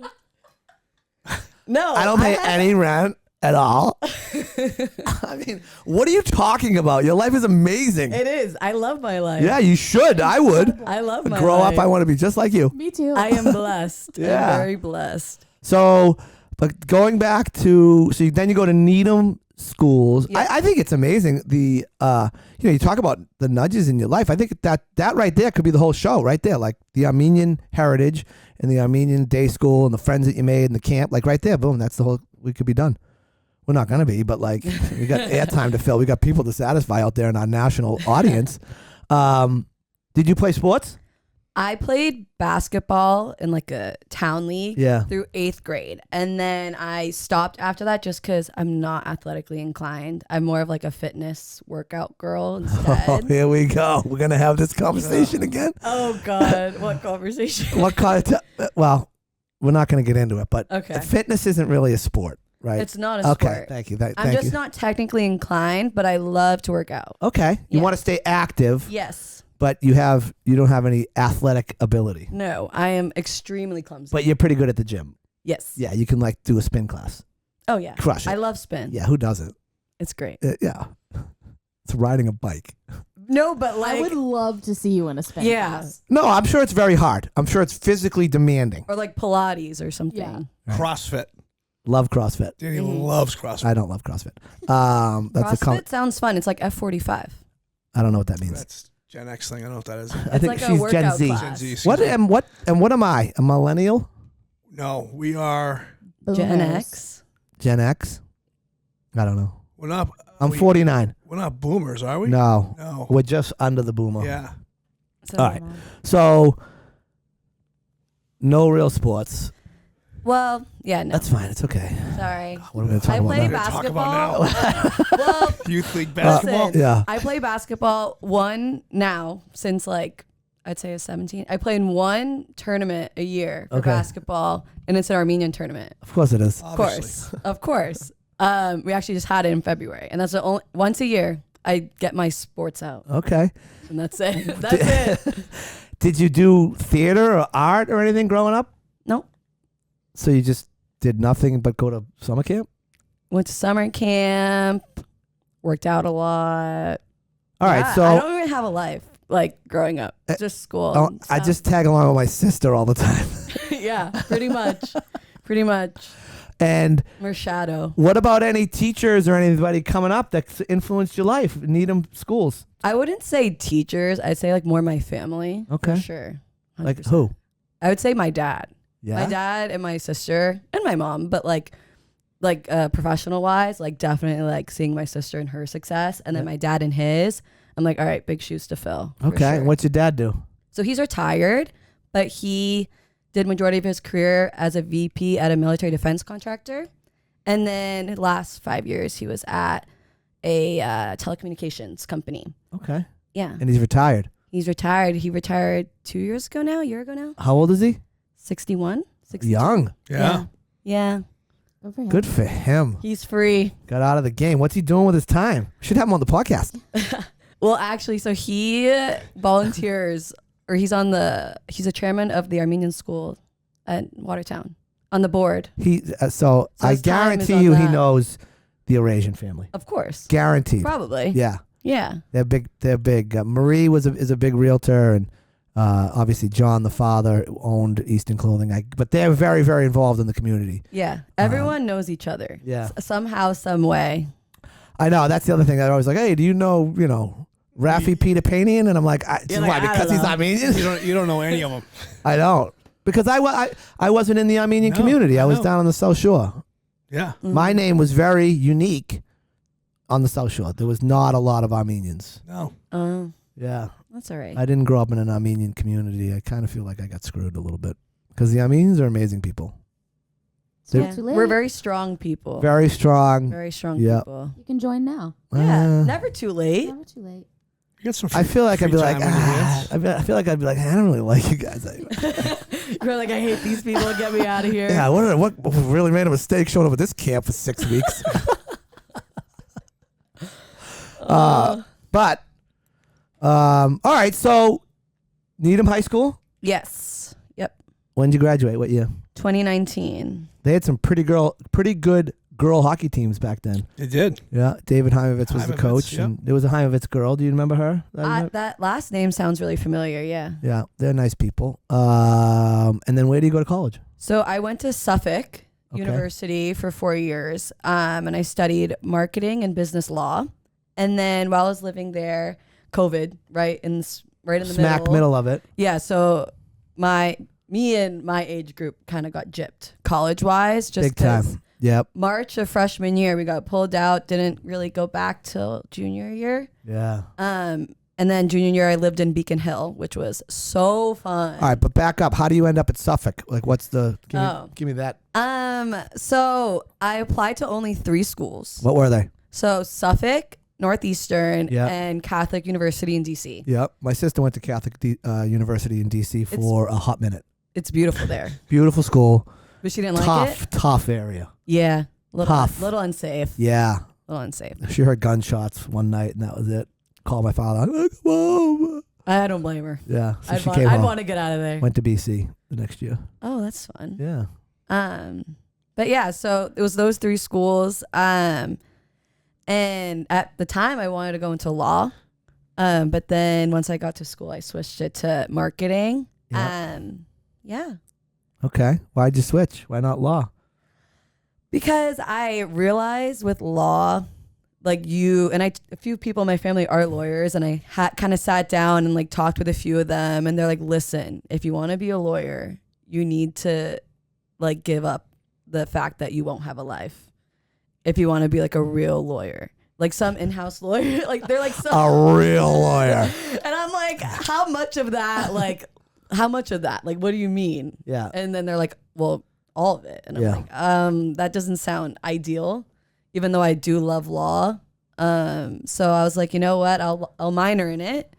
No, I don't pay any rent at all. I mean, what are you talking about? Your life is amazing. It is. I love my life. Yeah, you should. I would. I love my Grow life. up, I want to be just like you. Me too. I am blessed. Yeah. I'm very blessed. So, but going back to, then you go to Needham schools. Yeah. I think it's amazing. The, you talk about the nudges in your life. I think that right there could be the whole show right there. Like the Armenian heritage and the Armenian day school and the friends that you made and the camp, like right there, boom, that's the whole, we could be done. We're not gonna be, but like we got airtime to fill. We got people to satisfy out there in our national audience. Did you play sports? I played basketball in like a town league Yeah. through 8th grade. And then I stopped after that just because I'm not athletically inclined. I'm more of like a fitness workout girl Oh, instead. here we go. We're gonna have this conversation again. Oh, God. What conversation? What kind of? Well, we're not gonna get into it, but Okay. fitness isn't really a sport, right? It's not a okay. sport. Thank you. I'm Thank just you. not technically inclined, but I love to work out. Okay. You Yeah. want to stay active, Yes. but you don't have any athletic ability. No, I am extremely clumsy. But you're pretty good at the gym. yes. Yeah, you can like do a spin class. Oh, yeah. Crush it. I love spin. Yeah, who doesn't? It's great. Yeah. It's riding a bike. No, but I would love to see you in a spin yeah. class. No, I'm sure it's very hard. I'm sure it's physically demanding. Or like Pilates or something. Yeah. Right. CrossFit. Love CrossFit. Danny Mhm. loves CrossFit. I don't love CrossFit. That's CrossFit sounds fun. It's like F45. I don't know what that means. That's Gen X thing. I don't know what that is. I think like a she's Gen workout Z. class. Gen Z. excuse What me. what am I? A millennial? No, we are. Gen Boomers. X. Gen X? I don't know. We're not. I'm 49. We're not boomers, are we? No, No. we're just under the boomer. Yeah. So, All right. So, no real sports. Well, yeah, no. That's fine. It's okay. Sorry. What are we going to talk I about play now? Talk about basketball. Well, Youth league basketball. listen, Yeah. I play basketball now since like I'd say I was 17. I play in one tournament a year for Okay. basketball, and it's an Armenian tournament. Of course it is. Of course, of course. We actually just had it in February, and that's the only once a year I get my sports out, Okay. and that's it. That's it. Did you do theater or art or anything growing up? Nope. So you just did nothing but go to summer camp? Went to summer camp, worked out a lot. All right. Yeah, So I don't even have a life like growing up. It's just school. oh, and I stuff. just tag along with my sister all the time. yeah, pretty much. Pretty much. And We're shadow. what about any teachers or anybody coming up that's influenced your life? Needham schools. I wouldn't say teachers. I'd say like more my family. Okay. For sure. Like 100%. who? I would say my dad. Yeah. My dad and my sister and my mom, but like professional wise, like definitely like seeing my sister and her success, and then Yeah. my dad and his. I'm like, all right, big shoes to fill. for Okay. sure. And what's your dad do? So he's retired, but he did majority of his career as a VP at a military defense contractor, and then last 5 years he was at a telecommunications company. Okay. Yeah, And he's retired. he's retired. He retired 2 years ago now, a year ago now. How old is he? 61, 62. Young. Yeah. Yeah. Good for him. Good for him. He's free. Got out of the game. What's he doing with his time? Should have him on the podcast. Well, actually, so he volunteers, or he's a chairman of the Armenian school at Watertown on the board. I So guarantee his time is on you he that. knows the Eurasian family. Of course. Guaranteed. Probably. Yeah. Yeah. They're big. They're big. Marie is a big realtor, and obviously John, the father, owned Eastern Clothing. But they're very, very involved in the community. Yeah. Everyone knows each other. Yeah. Somehow, some way. I know. That's the other thing. They're always like, "Hey, do you know Rafi Peter Panian?" And I'm like, You're "Why? like, I Because don't he's know." Armenian." You don't know any of them. I don't. Because I wasn't in the Armenian No, community. I I was know. down on the South Shore. Yeah. My name was very unique on the South Shore. There was not a lot of Armenians. No. Yeah. That's all right. I didn't grow up in an Armenian community. I kind of feel like I got screwed a little bit because the Armenians are amazing people. It's not Yeah. too late. We're very strong people. Very strong. Very strong Yeah. people. You can join now. Yeah. Uh, Never too late. Never too late. You got some. I feel like I'd be free like, time on your hands. I feel like I'd be like, I don't really like you guys. You're like, I hate these people. Get me out of here. Yeah, what really made a mistake showing up at this camp for 6 weeks? But, all right. So, Needham High School. Yes. Yep. When did you graduate? What year? 2019. They had some pretty good girl hockey teams back then. It did. Yeah, David Heimovitz was the Heimovitz, coach, yep. and there was a Heimovitz girl. Do you remember her? That last name sounds really familiar. Yeah. Yeah, they're nice people. And then where do you go to college? So I went to Suffolk Okay. University for 4 years, and I studied marketing and business law. And then while I was living there, COVID, right in the Smack middle of it. Yeah, so me and my age group kind of got gypped college wise, just Big time. because Yep. March of freshman year, we got pulled out. Didn't really go back till junior year. Yeah. And then junior year, I lived in Beacon Hill, which was so fun. All right, but back up. How do you end up at Suffolk? Like, what's the? Give me that. So I applied to only 3 schools. What were they? So Suffolk, Northeastern, Yeah. and Catholic University in DC. Yep. My sister went to Catholic University in DC for a hot minute. It's beautiful there, Beautiful school. but she didn't like it. Tough area. Yeah, Tough. little unsafe. Yeah. Little unsafe. She heard gunshots one night, and that was it. Called my father. I'm like, come home. I don't blame her. Yeah. So she I'd came home. want to get out of there. Went to BC the next year. Oh, that's fun. Yeah. But yeah, so it was those 3 schools. And at the time I wanted to go into law. But then once I got to school, I switched it to marketing. Yep. Yeah. Okay. Why'd you switch? Why not law? Because I realized with law, like a few people in my family are lawyers, and I kind of sat down and like talked with a few of them, and they're like, listen, if you want to be a lawyer, you need to like give up the fact that you won't have a life. If you want to be like a real lawyer, like some in-house lawyer, like they're like A real lawyer. and I'm like, how much of that? Like, what do you mean? Yeah. And then they're like, well, all of it. And I'm like, that doesn't sound ideal, even though I do love law. So I was like, you know what? I'll minor in it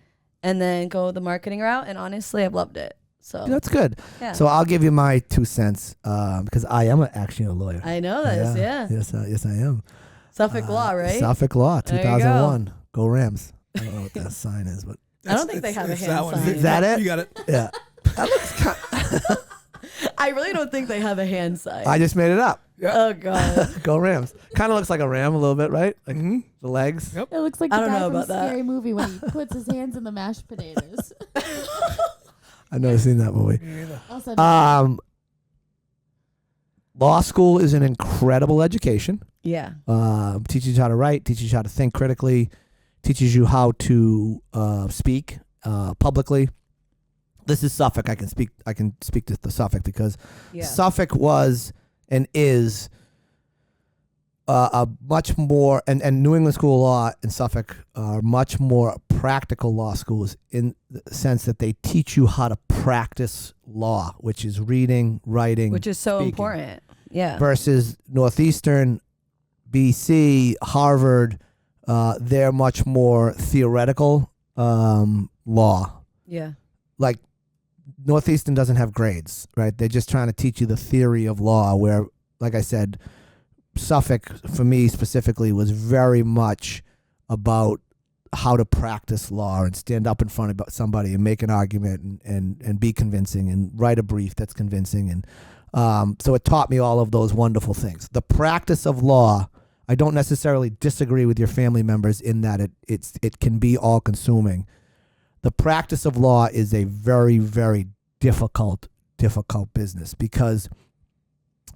and then go the marketing route. And honestly, I've loved it. So That's good. yeah. So I'll give you my 2 cents because I am actually a lawyer. I know this. Yeah. Yes, I am. Suffolk law, right? Suffolk Law, There you 2001. Go Rams. I don't know what that sign is, but I don't think they have a It's hand that one. sign. is that it? You got it. Yeah. That looks I really don't think they have a hand sign. I just made it up. Oh God. Go Rams. Kind of looks like a ram a little bit, right? Like the legs. Yep. It looks like I the don't guy know from about that. Scary Movie when he puts his hands in the mashed potatoes. I've never seen that movie. Also, Law school is an incredible education. Yeah. Teaches you how to write, teaches you how to think critically, teaches you how to speak publicly. This is Suffolk. I can speak to the Suffolk because Yeah. Suffolk was and is a much more and New England School of Law and Suffolk are much more practical law schools in the sense that they teach you how to practice law, which is reading, writing, Which is so speaking. important. Yeah. Versus Northeastern, BC, Harvard, they're much more theoretical law. Yeah. Like Northeastern doesn't have grades, right? They're just trying to teach you the theory of law where, like I said, Suffolk, for me specifically, was very much about how to practice law and stand up in front of somebody and make an argument and be convincing and write a brief that's convincing. And so it taught me all of those wonderful things. The practice of law, I don't necessarily disagree with your family members in that it can be all-consuming. The practice of law is a very, very difficult business because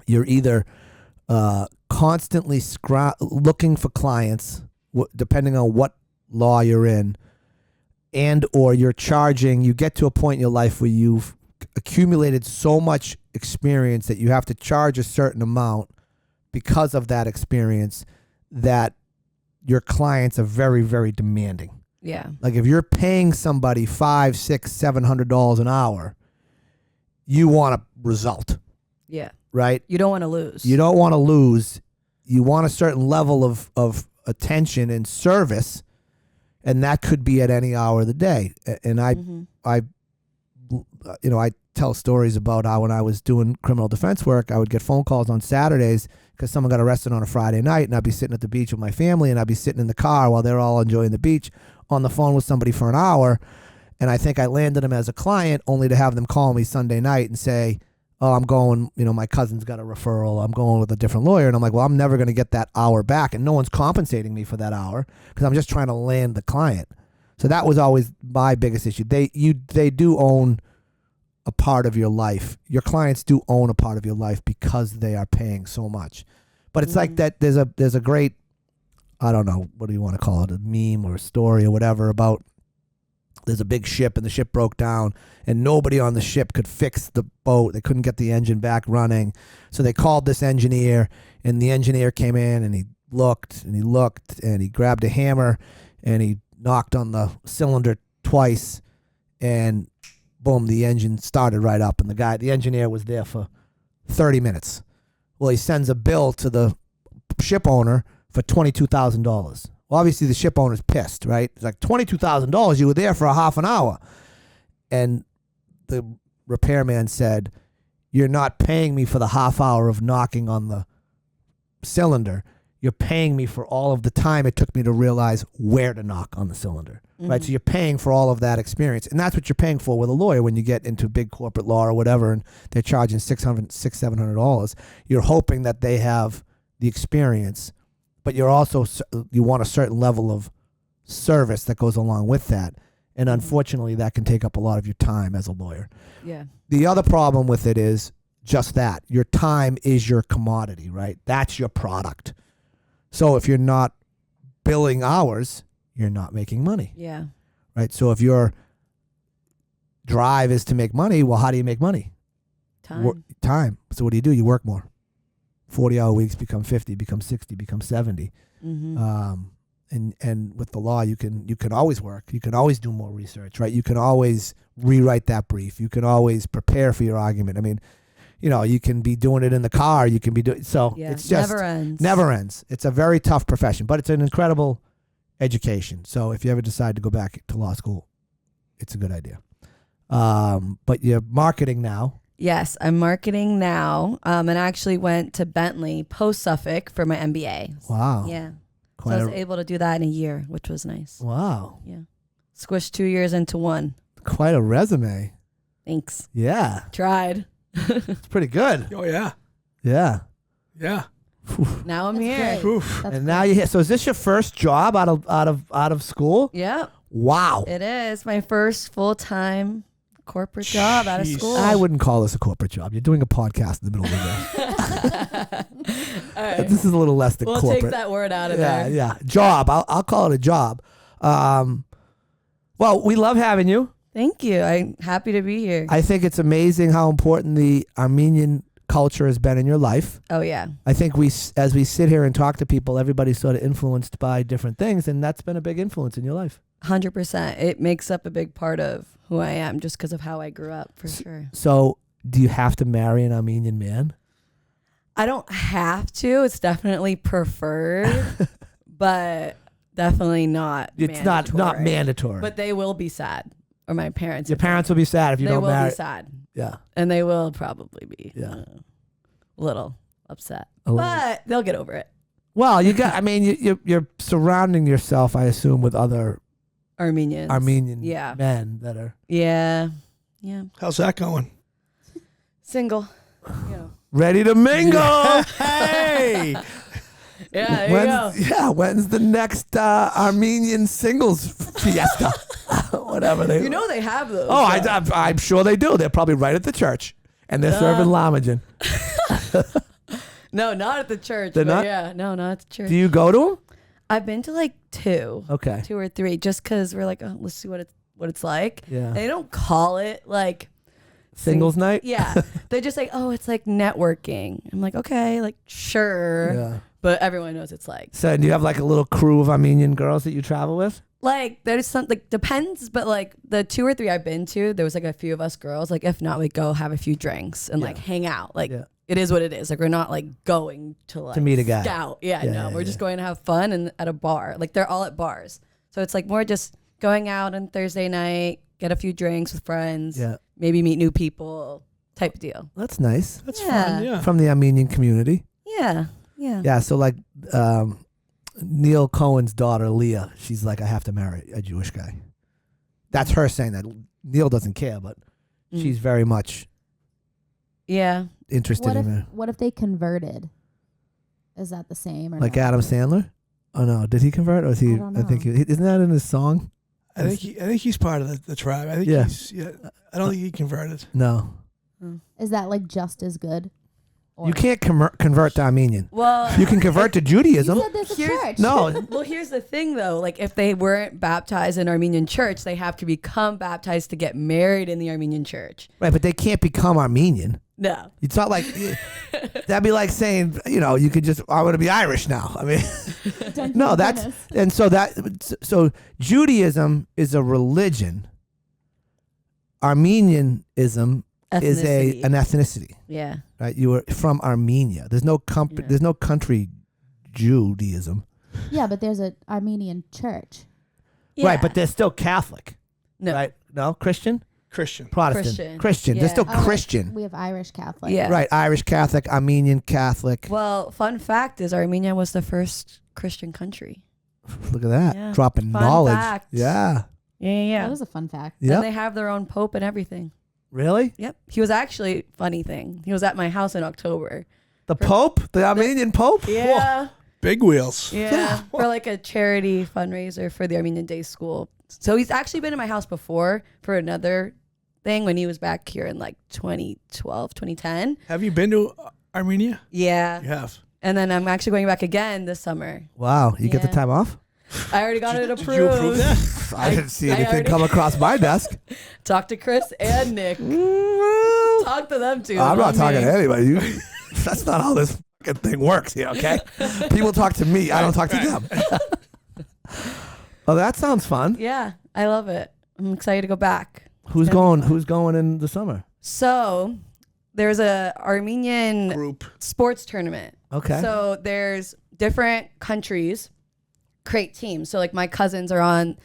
you're either constantly looking for clients, depending on what law you're in, and or you're charging. You get to a point in your life where you've accumulated so much experience that you have to charge a certain amount because of that experience, that your clients are very, very demanding. Yeah. Like if you're paying somebody $500, $600, $700 an hour, you want a result, Yeah. right? You don't want to lose. You don't want to lose. You want a certain level of attention and service, and that could be at any hour of the day. And I tell stories about how when I was doing criminal defense work, I would get phone calls on Saturdays because someone got arrested on a Friday night, and I'd be sitting at the beach with my family, and I'd be sitting in the car while they're all enjoying the beach on the phone with somebody for an hour. And I think I landed them as a client only to have them call me Sunday night and say, oh, I'm going, my cousin's got a referral. I'm going with a different lawyer. And I'm like, well, I'm never going to get that hour back. And no one's compensating me for that hour because I'm just trying to land the client. So that was always my biggest issue. They do own a part of your life. Your clients do own a part of your life because they are paying so much. But it's like that there's a great, I don't know, what do you want to call it, a meme or a story or whatever about there's a big ship and the ship broke down and nobody on the ship could fix the boat. They couldn't get the engine back running. So they called this engineer And the engineer came in and he looked and he looked and he grabbed a hammer and he knocked on the cylinder twice, and boom, the engine started right up. And the engineer was there for 30 minutes. Well, he sends a bill to the ship owner for $22,000. Well, obviously the ship owner's pissed, right? It's like $22,000. You were there for a half an hour. And the repairman said, "You're not paying me for the half hour of knocking on the cylinder. You're paying me for all of the time it took me to realize where to knock on the cylinder." Right? So you're paying for all of that experience. And that's what you're paying for with a lawyer when you get into big corporate law or whatever, and they're charging $700. You're hoping that they have the experience, but you want a certain level of service that goes along with that. And unfortunately, that can take up a lot of your time as a lawyer. Yeah. The other problem with it is just that. Your time is your commodity, right? That's your product. So if you're not billing hours, you're not making money. Yeah. Right? So if your drive is to make money, well, how do you make money? Time. So what do? You work more. 40-hour weeks become 50, become 60, become 70. And with the law, you can always work. You can always do more research, right? You can always rewrite that brief. You can always prepare for your argument. I mean, you can be doing it in the car. You can be doing so. Yeah. It's just never ends. Never ends. It's a very tough profession, but it's an incredible education. So if you ever decide to go back to law school, it's a good idea. But you're marketing now. Yes, I'm marketing now. And I actually went to Bentley post Suffolk for my MBA. Wow. Yeah. So I was able to do that in a year, which was nice. Wow. Yeah. Squished 2 years into one. Quite a resume. Thanks. Yeah. Tried. It's pretty good. Oh yeah. Yeah. Yeah. Now I'm That's here. great. Oof. That's And now you're here. So is this your first job out of school? Yep. Wow. It is my first full-time corporate job out of Jeez. school. I wouldn't call this a corporate job. You're doing a podcast in the middle of the day. All right. This is a little less than We'll corporate. take that word out of Yeah, there. yeah. Job. I'll call it a job. Well, we love having you. Thank you. I'm happy to be here. I think it's amazing how important the Armenian culture has been in your life. Oh, yeah. I think as we sit here and talk to people, everybody's sort of influenced by different things, and that's been a big influence in your life. 100%. It makes up a big part of who I am just because of how I grew up, for sure. So do you have to marry an Armenian man? I don't have to. It's definitely preferred, but definitely not It's not mandatory. But they will be sad. Or my parents. Your parents will be sad if you they don't will marry. be sad. Yeah. And they will probably be Yeah. a little upset. A little. But they'll get over it. Well, I mean, you're surrounding yourself, I assume, with other Armenians. Armenian Yeah. men that are Yeah. Yeah. How's that going? Single. You know. ready to mingle. Hey. Yeah, there you go. When's the next Armenian singles fiesta? Whatever they. You know they have those. Oh, I'm sure they do. They're probably right at the church, and they're serving Lamajan. No, not at the church. They're but not? Yeah, no, not at the church. Do you go to them? I've been to like two Okay. or three, just because we're like, oh, let's see what it's like. Yeah. They don't call it like Singles night. Yeah, they're just like, oh, it's like networking. I'm like, okay, like sure, Yeah. but everyone knows it's like So do you have like a little crew of Armenian girls that you travel with? there's some like depends, but like the 2 or 3 I've been to, there was like a few of us girls. Like if not, we go have a few drinks and like hang out. Like it is what it is. Like we're not like going to like To meet a guy. Scout. Yeah, we're just going to have fun and at a bar. Like they're all at bars, so it's like more just going out on Thursday night, get a few drinks with friends. Yeah. Maybe meet new people type of deal. That's nice. That's Yeah. fun. Yeah. From the Armenian community. Yeah. Yeah. So like Neil Cohen's daughter, Leah, she's like, I have to marry a Jewish guy. That's her saying that. Neil doesn't care, but she's very much Yeah. interested in it. What if they converted? Is that the same? Or Like no? Adam Sandler? Oh no, did he convert? Or is he? I don't I think know. isn't that in his song? I think he's part of the tribe. I think Yeah. I don't think he converted. No, Is that like just as good? Or you can't convert to Armenian. Well, You can convert to You Judaism. said there's a Here's- church. No, well, here's the thing though. Like if they weren't baptized in Armenian church, they have to become baptized to get married in the Armenian church. right, but they can't become Armenian. No. It's not like that'd be like saying, you could just I want to be Irish now. I mean, no, that's and so Judaism is a religion. Armenianism is an ethnicity. Yeah. Right? You were from Armenia. There's no there's no country Judaism. Yeah, but there's an Armenian church. Yeah. Right, but they're still Catholic. No. Right? No, Christian? Christian. Protestant. Christian. They're Yeah. still Oh, Christian. We have Irish Catholic. Yeah. Right, Irish Catholic, Armenian Catholic. Well, fun fact is Armenia was the first Christian country. Look at that. Yeah. Dropping Fun knowledge. fact. Yeah. Yeah. That was a fun fact. And Yep. they have their own pope and everything. Really? Yep. He was actually, funny thing, he was at my house in October. The Pope? The Armenian Pope? Yeah. Big wheels. Yeah. For like a charity fundraiser for the Armenian Day School. So he's actually been in my house before for another thing when he was back here in like 2012, 2010. Have you been to Armenia? Yeah. You have. And then I'm actually going back again this summer. Wow. You get the Yeah. time off? I already got it approved. Did you approve that? I didn't see I anything already- come across my desk. Talk to Chris and Nick. Well, Talk to them too. I'm not talking me. to anybody. That's not how this fucking thing works here, okay? People talk to me. I don't talk to them. Oh, that sounds fun. Yeah, I love it. I'm excited to go back. Who's gonna going? be fun. Who's going in the summer? So there's a Armenian Group. sports tournament. Okay. So there's different countries create teams. So like my cousins are on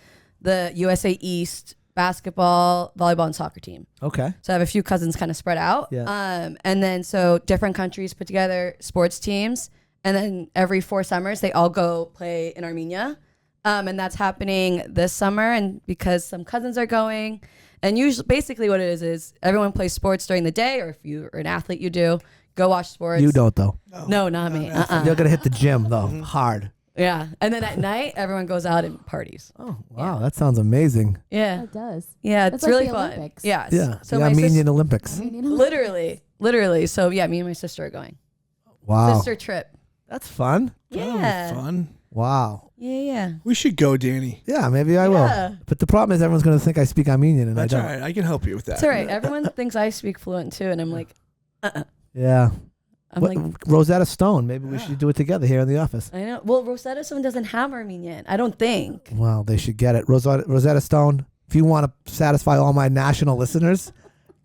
the USA East basketball, volleyball, and soccer team. Okay. So I have a few cousins kind of spread out. Yeah. And then so different countries put together sports teams. And then every 4 summers, they all go play in Armenia. And that's happening this summer. And because some cousins are going, and usually basically what it is everyone plays sports during the day, or if you're an athlete, you do. Go watch sports. You don't though. No, not me. You're gonna hit the gym though, hard. Yeah. And then at night, everyone goes out and parties. Oh wow, that sounds amazing. Yeah. It does. Yeah, That's it's like really the fun. Olympics. Yeah. Yeah. So the my Armenian Olympics. literally. So yeah, me and my sister are going. Wow. Sister trip. That's fun. Yeah. Fun. Wow. Yeah. We should go, Danny. Yeah, maybe I Yeah. will. But the problem is everyone's gonna think I speak Armenian and That's I all don't. right. I can help you with that. It's all right. Everyone thinks I speak fluent too, and I'm like, Yeah. I'm What- like, Rosetta Stone. Maybe we should do it together here in the office. I know. Well, Rosetta Stone doesn't have Armenian. I don't think. Well, they should get it. Rosetta Stone. If you want to satisfy all my national listeners,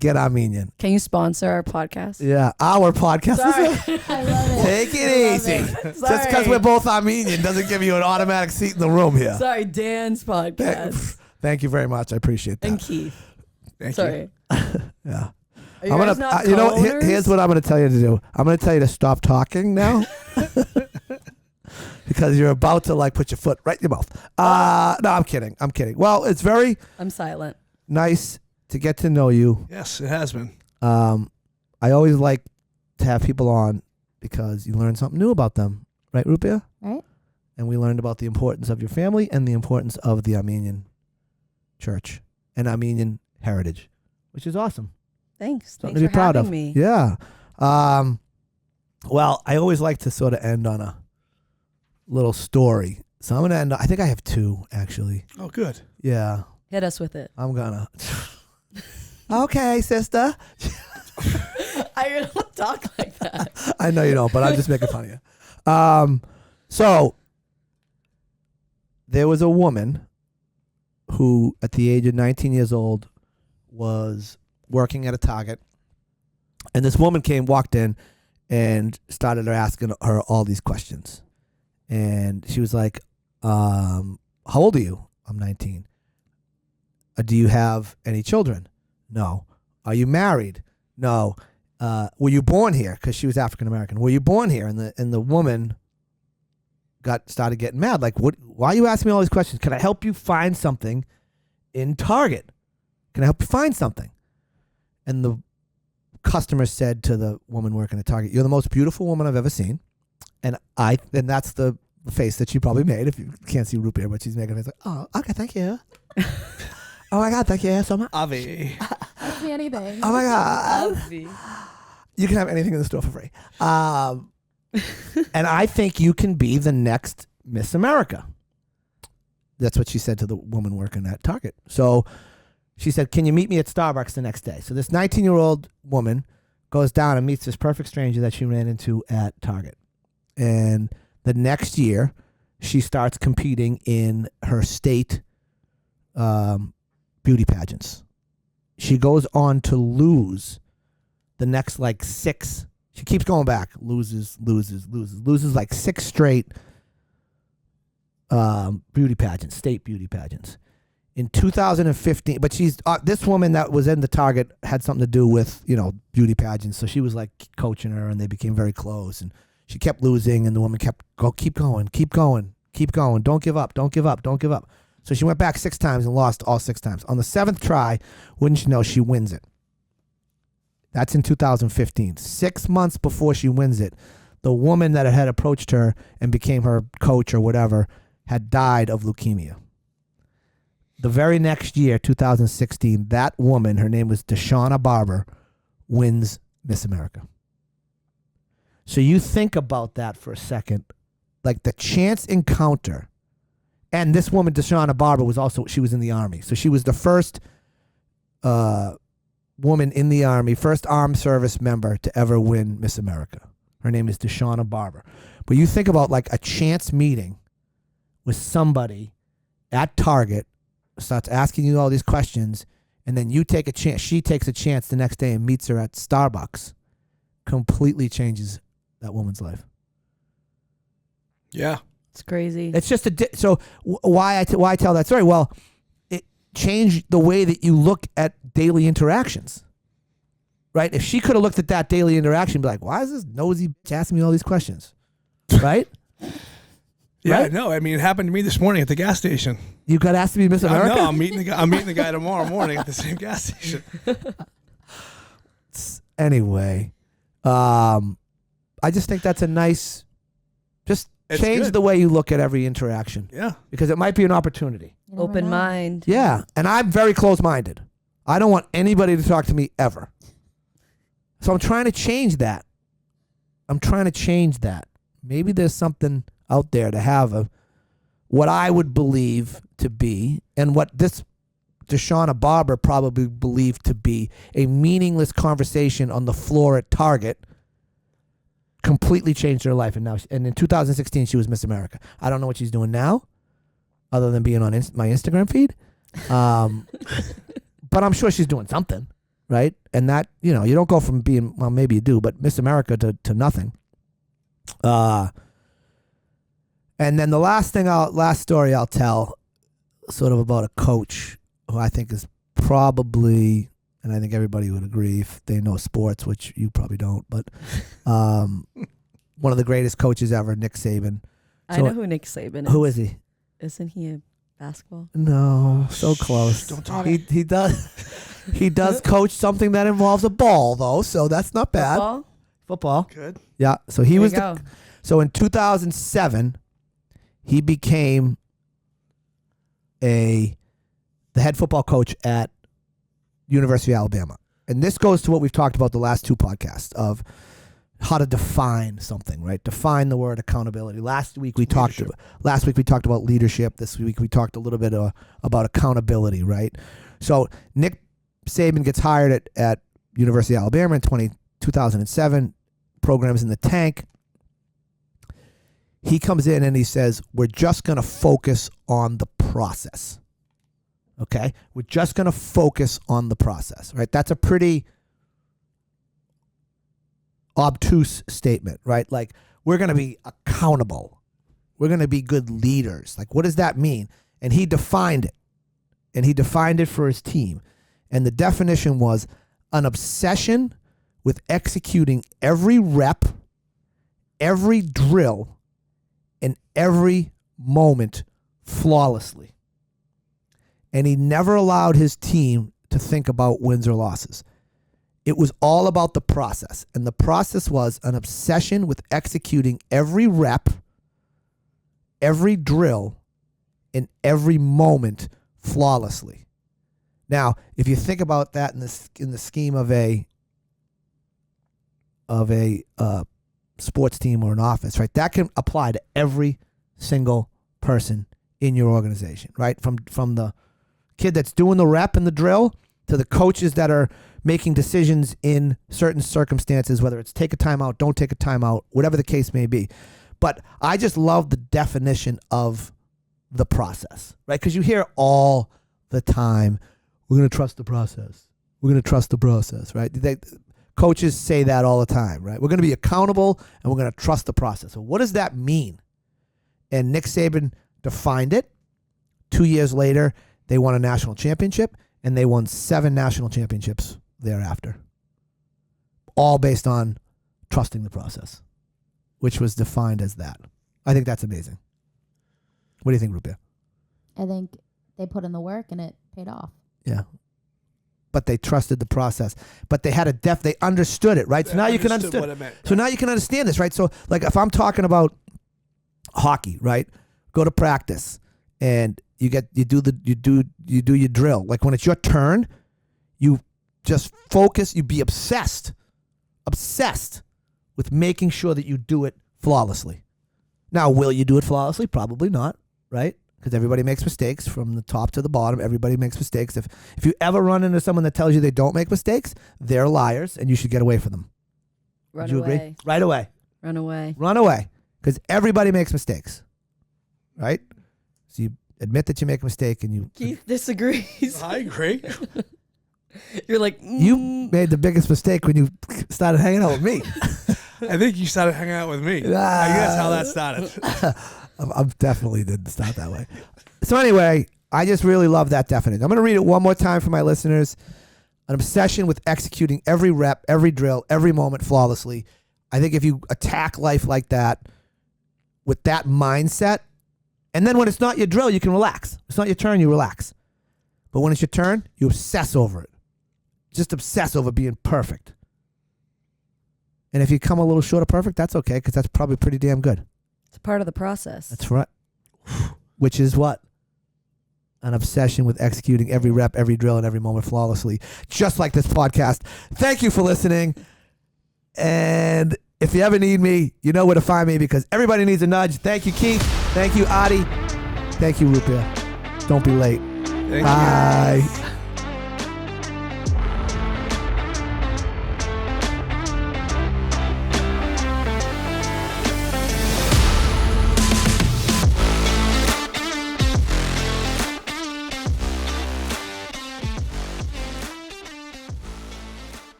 get Armenian. Can you sponsor our podcast? Yeah, our podcast. Sorry. I love it. Take it easy. Just because Sorry. we're both Armenian doesn't give you an automatic seat in the room here. Sorry, Dan's podcast. Thank you very much. I appreciate that. And Keith. Thank you. Sorry. Yeah. Are you I'm guys gonna. not You know, co-owners? here's what I'm gonna tell you to do. I'm gonna tell you to stop talking now, because you're about to like put your foot right in your mouth. No, I'm kidding. I'm kidding. Well, it's very I'm silent. nice to get to know you. Yes, it has been. I always like to have people on because you learn something new about them, right, Rupia? Right? And we learned about the importance of your family and the importance of the Armenian church and Armenian heritage, which is awesome. Thanks. Something Thanks to for be proud having of. me. Yeah. Well, I always like to sort of end on a little story. So I'm going to end, I think I have 2, actually. Oh, good. Yeah. Hit us with it. I'm going to. Okay, sister. I don't talk like that. I know you don't, but I'm just making fun of you. So there was a woman who, at the age of 19 years old, was working at a Target, and this woman walked in, and started asking her all these questions, and she was like, "How old are you?" "I'm 19." "Do you have any children?" "No." "Are you married?" "No." "Were you born here?" Because she was African American. "Were you born here?" And the woman started getting mad. Like, what? Why are you asking me all these questions? Can I help you find something in Target? Can I help you find something? And the customer said to the woman working at Target, "You're the most beautiful woman I've ever seen." And that's the face that she probably made. If you can't see Rupi, but she's making a face like, "Oh, okay, thank you." "Oh my God, thank you so much." Avi. Ask me anything. "Oh my God." You can have anything in the store for free. And I think you can be the next Miss America. That's what she said to the woman working at Target. So she said, "Can you meet me at Starbucks the next day?" So this 19-year-old woman goes down and meets this perfect stranger that she ran into at Target. And the next year, she starts competing in her state beauty pageants. She goes on to lose the next like 6. She keeps going back, loses like 6 straight beauty pageants, state beauty pageants. In 2015, but she's this woman that was in the Target had something to do with, beauty pageants. So she was like coaching her, and they became very close. And she kept losing, and the woman kept keep going, don't give up. So she went back 6 times and lost all 6 times. On the 7th try, wouldn't you know, she wins it. That's in 2015. 6 months before she wins it, the woman that had approached her and became her coach or whatever had died of leukemia. The very next year, 2016, that woman, her name was Deshauna Barber, wins Miss America. So you think about that for a second, like the chance encounter. And this woman, Deshauna Barber, she was in the Army. So she was the first woman in the Army, first armed service member to ever win Miss America. Her name is Deshauna Barber. But you think about like a chance meeting with somebody at Target, starts asking you all these questions, and then you take a chance. She takes a chance the next day and meets her at Starbucks. Completely changes that woman's life. Yeah. It's crazy. It's just why I tell that story? Well, it changed the way that you look at daily interactions, right? If she could have looked at that daily interaction and be like, why is this nosy bitch asking me all these questions, right? Yeah, right? no, I mean, it happened to me this morning at the gas station. You got asked to be Miss America? No, I'm meeting the guy tomorrow morning at the same gas station. Anyway, I just think that's a nice, It's change good. the way you look at every interaction. Yeah. Because it might be an opportunity. You never Open know. mind. Yeah. And I'm very close-minded. I don't want anybody to talk to me ever. So I'm trying to change that. Maybe there's something out there to have what I would believe to be, and what this Deshauna Barber probably believed to be, a meaningless conversation on the floor at Target completely changed her life. And in 2016, she was Miss America. I don't know what she's doing now, other than being on my Instagram feed. But I'm sure she's doing something, right? And that, you don't go from being, well, maybe you do, but Miss America to nothing. And then the last story I'll tell, sort of about a coach who I think is probably, and I think everybody would agree if they know sports, which you probably don't, but one of the greatest coaches ever, Nick Saban. I know who Nick Saban is. Who is he? Isn't he a basketball? No, so close. Don't talk. He does coach something that involves a ball, though, so that's not bad. Football. Good. Yeah. So he There was you go. so in 2007, he became the head football coach at University of Alabama. And this goes to what we've talked about the last 2 podcasts of how to define something, right? Define the word accountability. Last week we talked about leadership. This week we talked a little bit about accountability, right? So Nick Saban gets hired at University of Alabama in 2007. Program's in the tank. He comes in and he says, we're just going to focus on the process. Okay? We're just going to focus on the process, right? That's a pretty obtuse statement, right? Like, we're going to be accountable. We're going to be good leaders. Like, what does that mean? And he defined it. And he defined it for his team. And the definition was an obsession with executing every rep, every drill, and every moment flawlessly. And he never allowed his team to think about wins or losses. It was all about the process. And the process was an obsession with executing every rep, every drill, and every moment flawlessly. Now, if you think about that in the scheme of a sports team or an office, right? That can apply to every single person in your organization, right? From the kid that's doing the rep and the drill to the coaches that are making decisions in certain circumstances, whether it's take a timeout, don't take a timeout, whatever the case may be. But I just love the definition of the process, right? Because you hear all the time, we're going to trust the process. We're going to trust the process, right? Coaches say that all the time, right? We're going to be accountable and we're going to trust the process. So what does that mean? And Nick Saban defined it. 2 years later, they won a national championship, and they won 7 national championships thereafter. All based on trusting the process, which was defined as that. I think that's amazing. What do you think, Rupia? I think they put in the work and it paid off. Yeah. But they trusted the process. But they had they understood it, right? So now you can understand what it meant. So now you can understand this, right? So like if I'm talking about hockey, right? Go to practice and you do your drill. Like when it's your turn, you just focus, you be obsessed with making sure that you do it flawlessly. Now, will you do it flawlessly? Probably not, right? Because everybody makes mistakes from the top to the bottom. Everybody makes mistakes. If you ever run into someone that tells you they don't make mistakes, they're liars, and you should get away from them. Run Would you away. agree? Right away. Run away. Run away. Because everybody makes mistakes, right? So you admit that you make a mistake, and you... Keith disagrees. I agree. You're like, You made the biggest mistake when you started hanging out with me. I think you started hanging out with me. I think that's how that started. I definitely didn't start that way. So anyway, I just really love that definition. I'm going to read it one more time for my listeners. An obsession with executing every rep, every drill, every moment flawlessly. I think if you attack life like that, with that mindset, and then when it's not your drill, you can relax. It's not your turn, you relax. But when it's your turn, you obsess over it. Just obsess over being perfect. And if you come a little short of perfect, that's okay, because that's probably pretty damn good. it's part of the process. That's right. Which is what? An obsession with executing every rep, every drill, and every moment flawlessly. Just like this podcast. Thank you for listening. And if you ever need me, you know where to find me, because everybody needs a nudge. Thank you, Keith. Thank you, Adi. Thank you, Rupia. Don't be late. Thank you. Bye.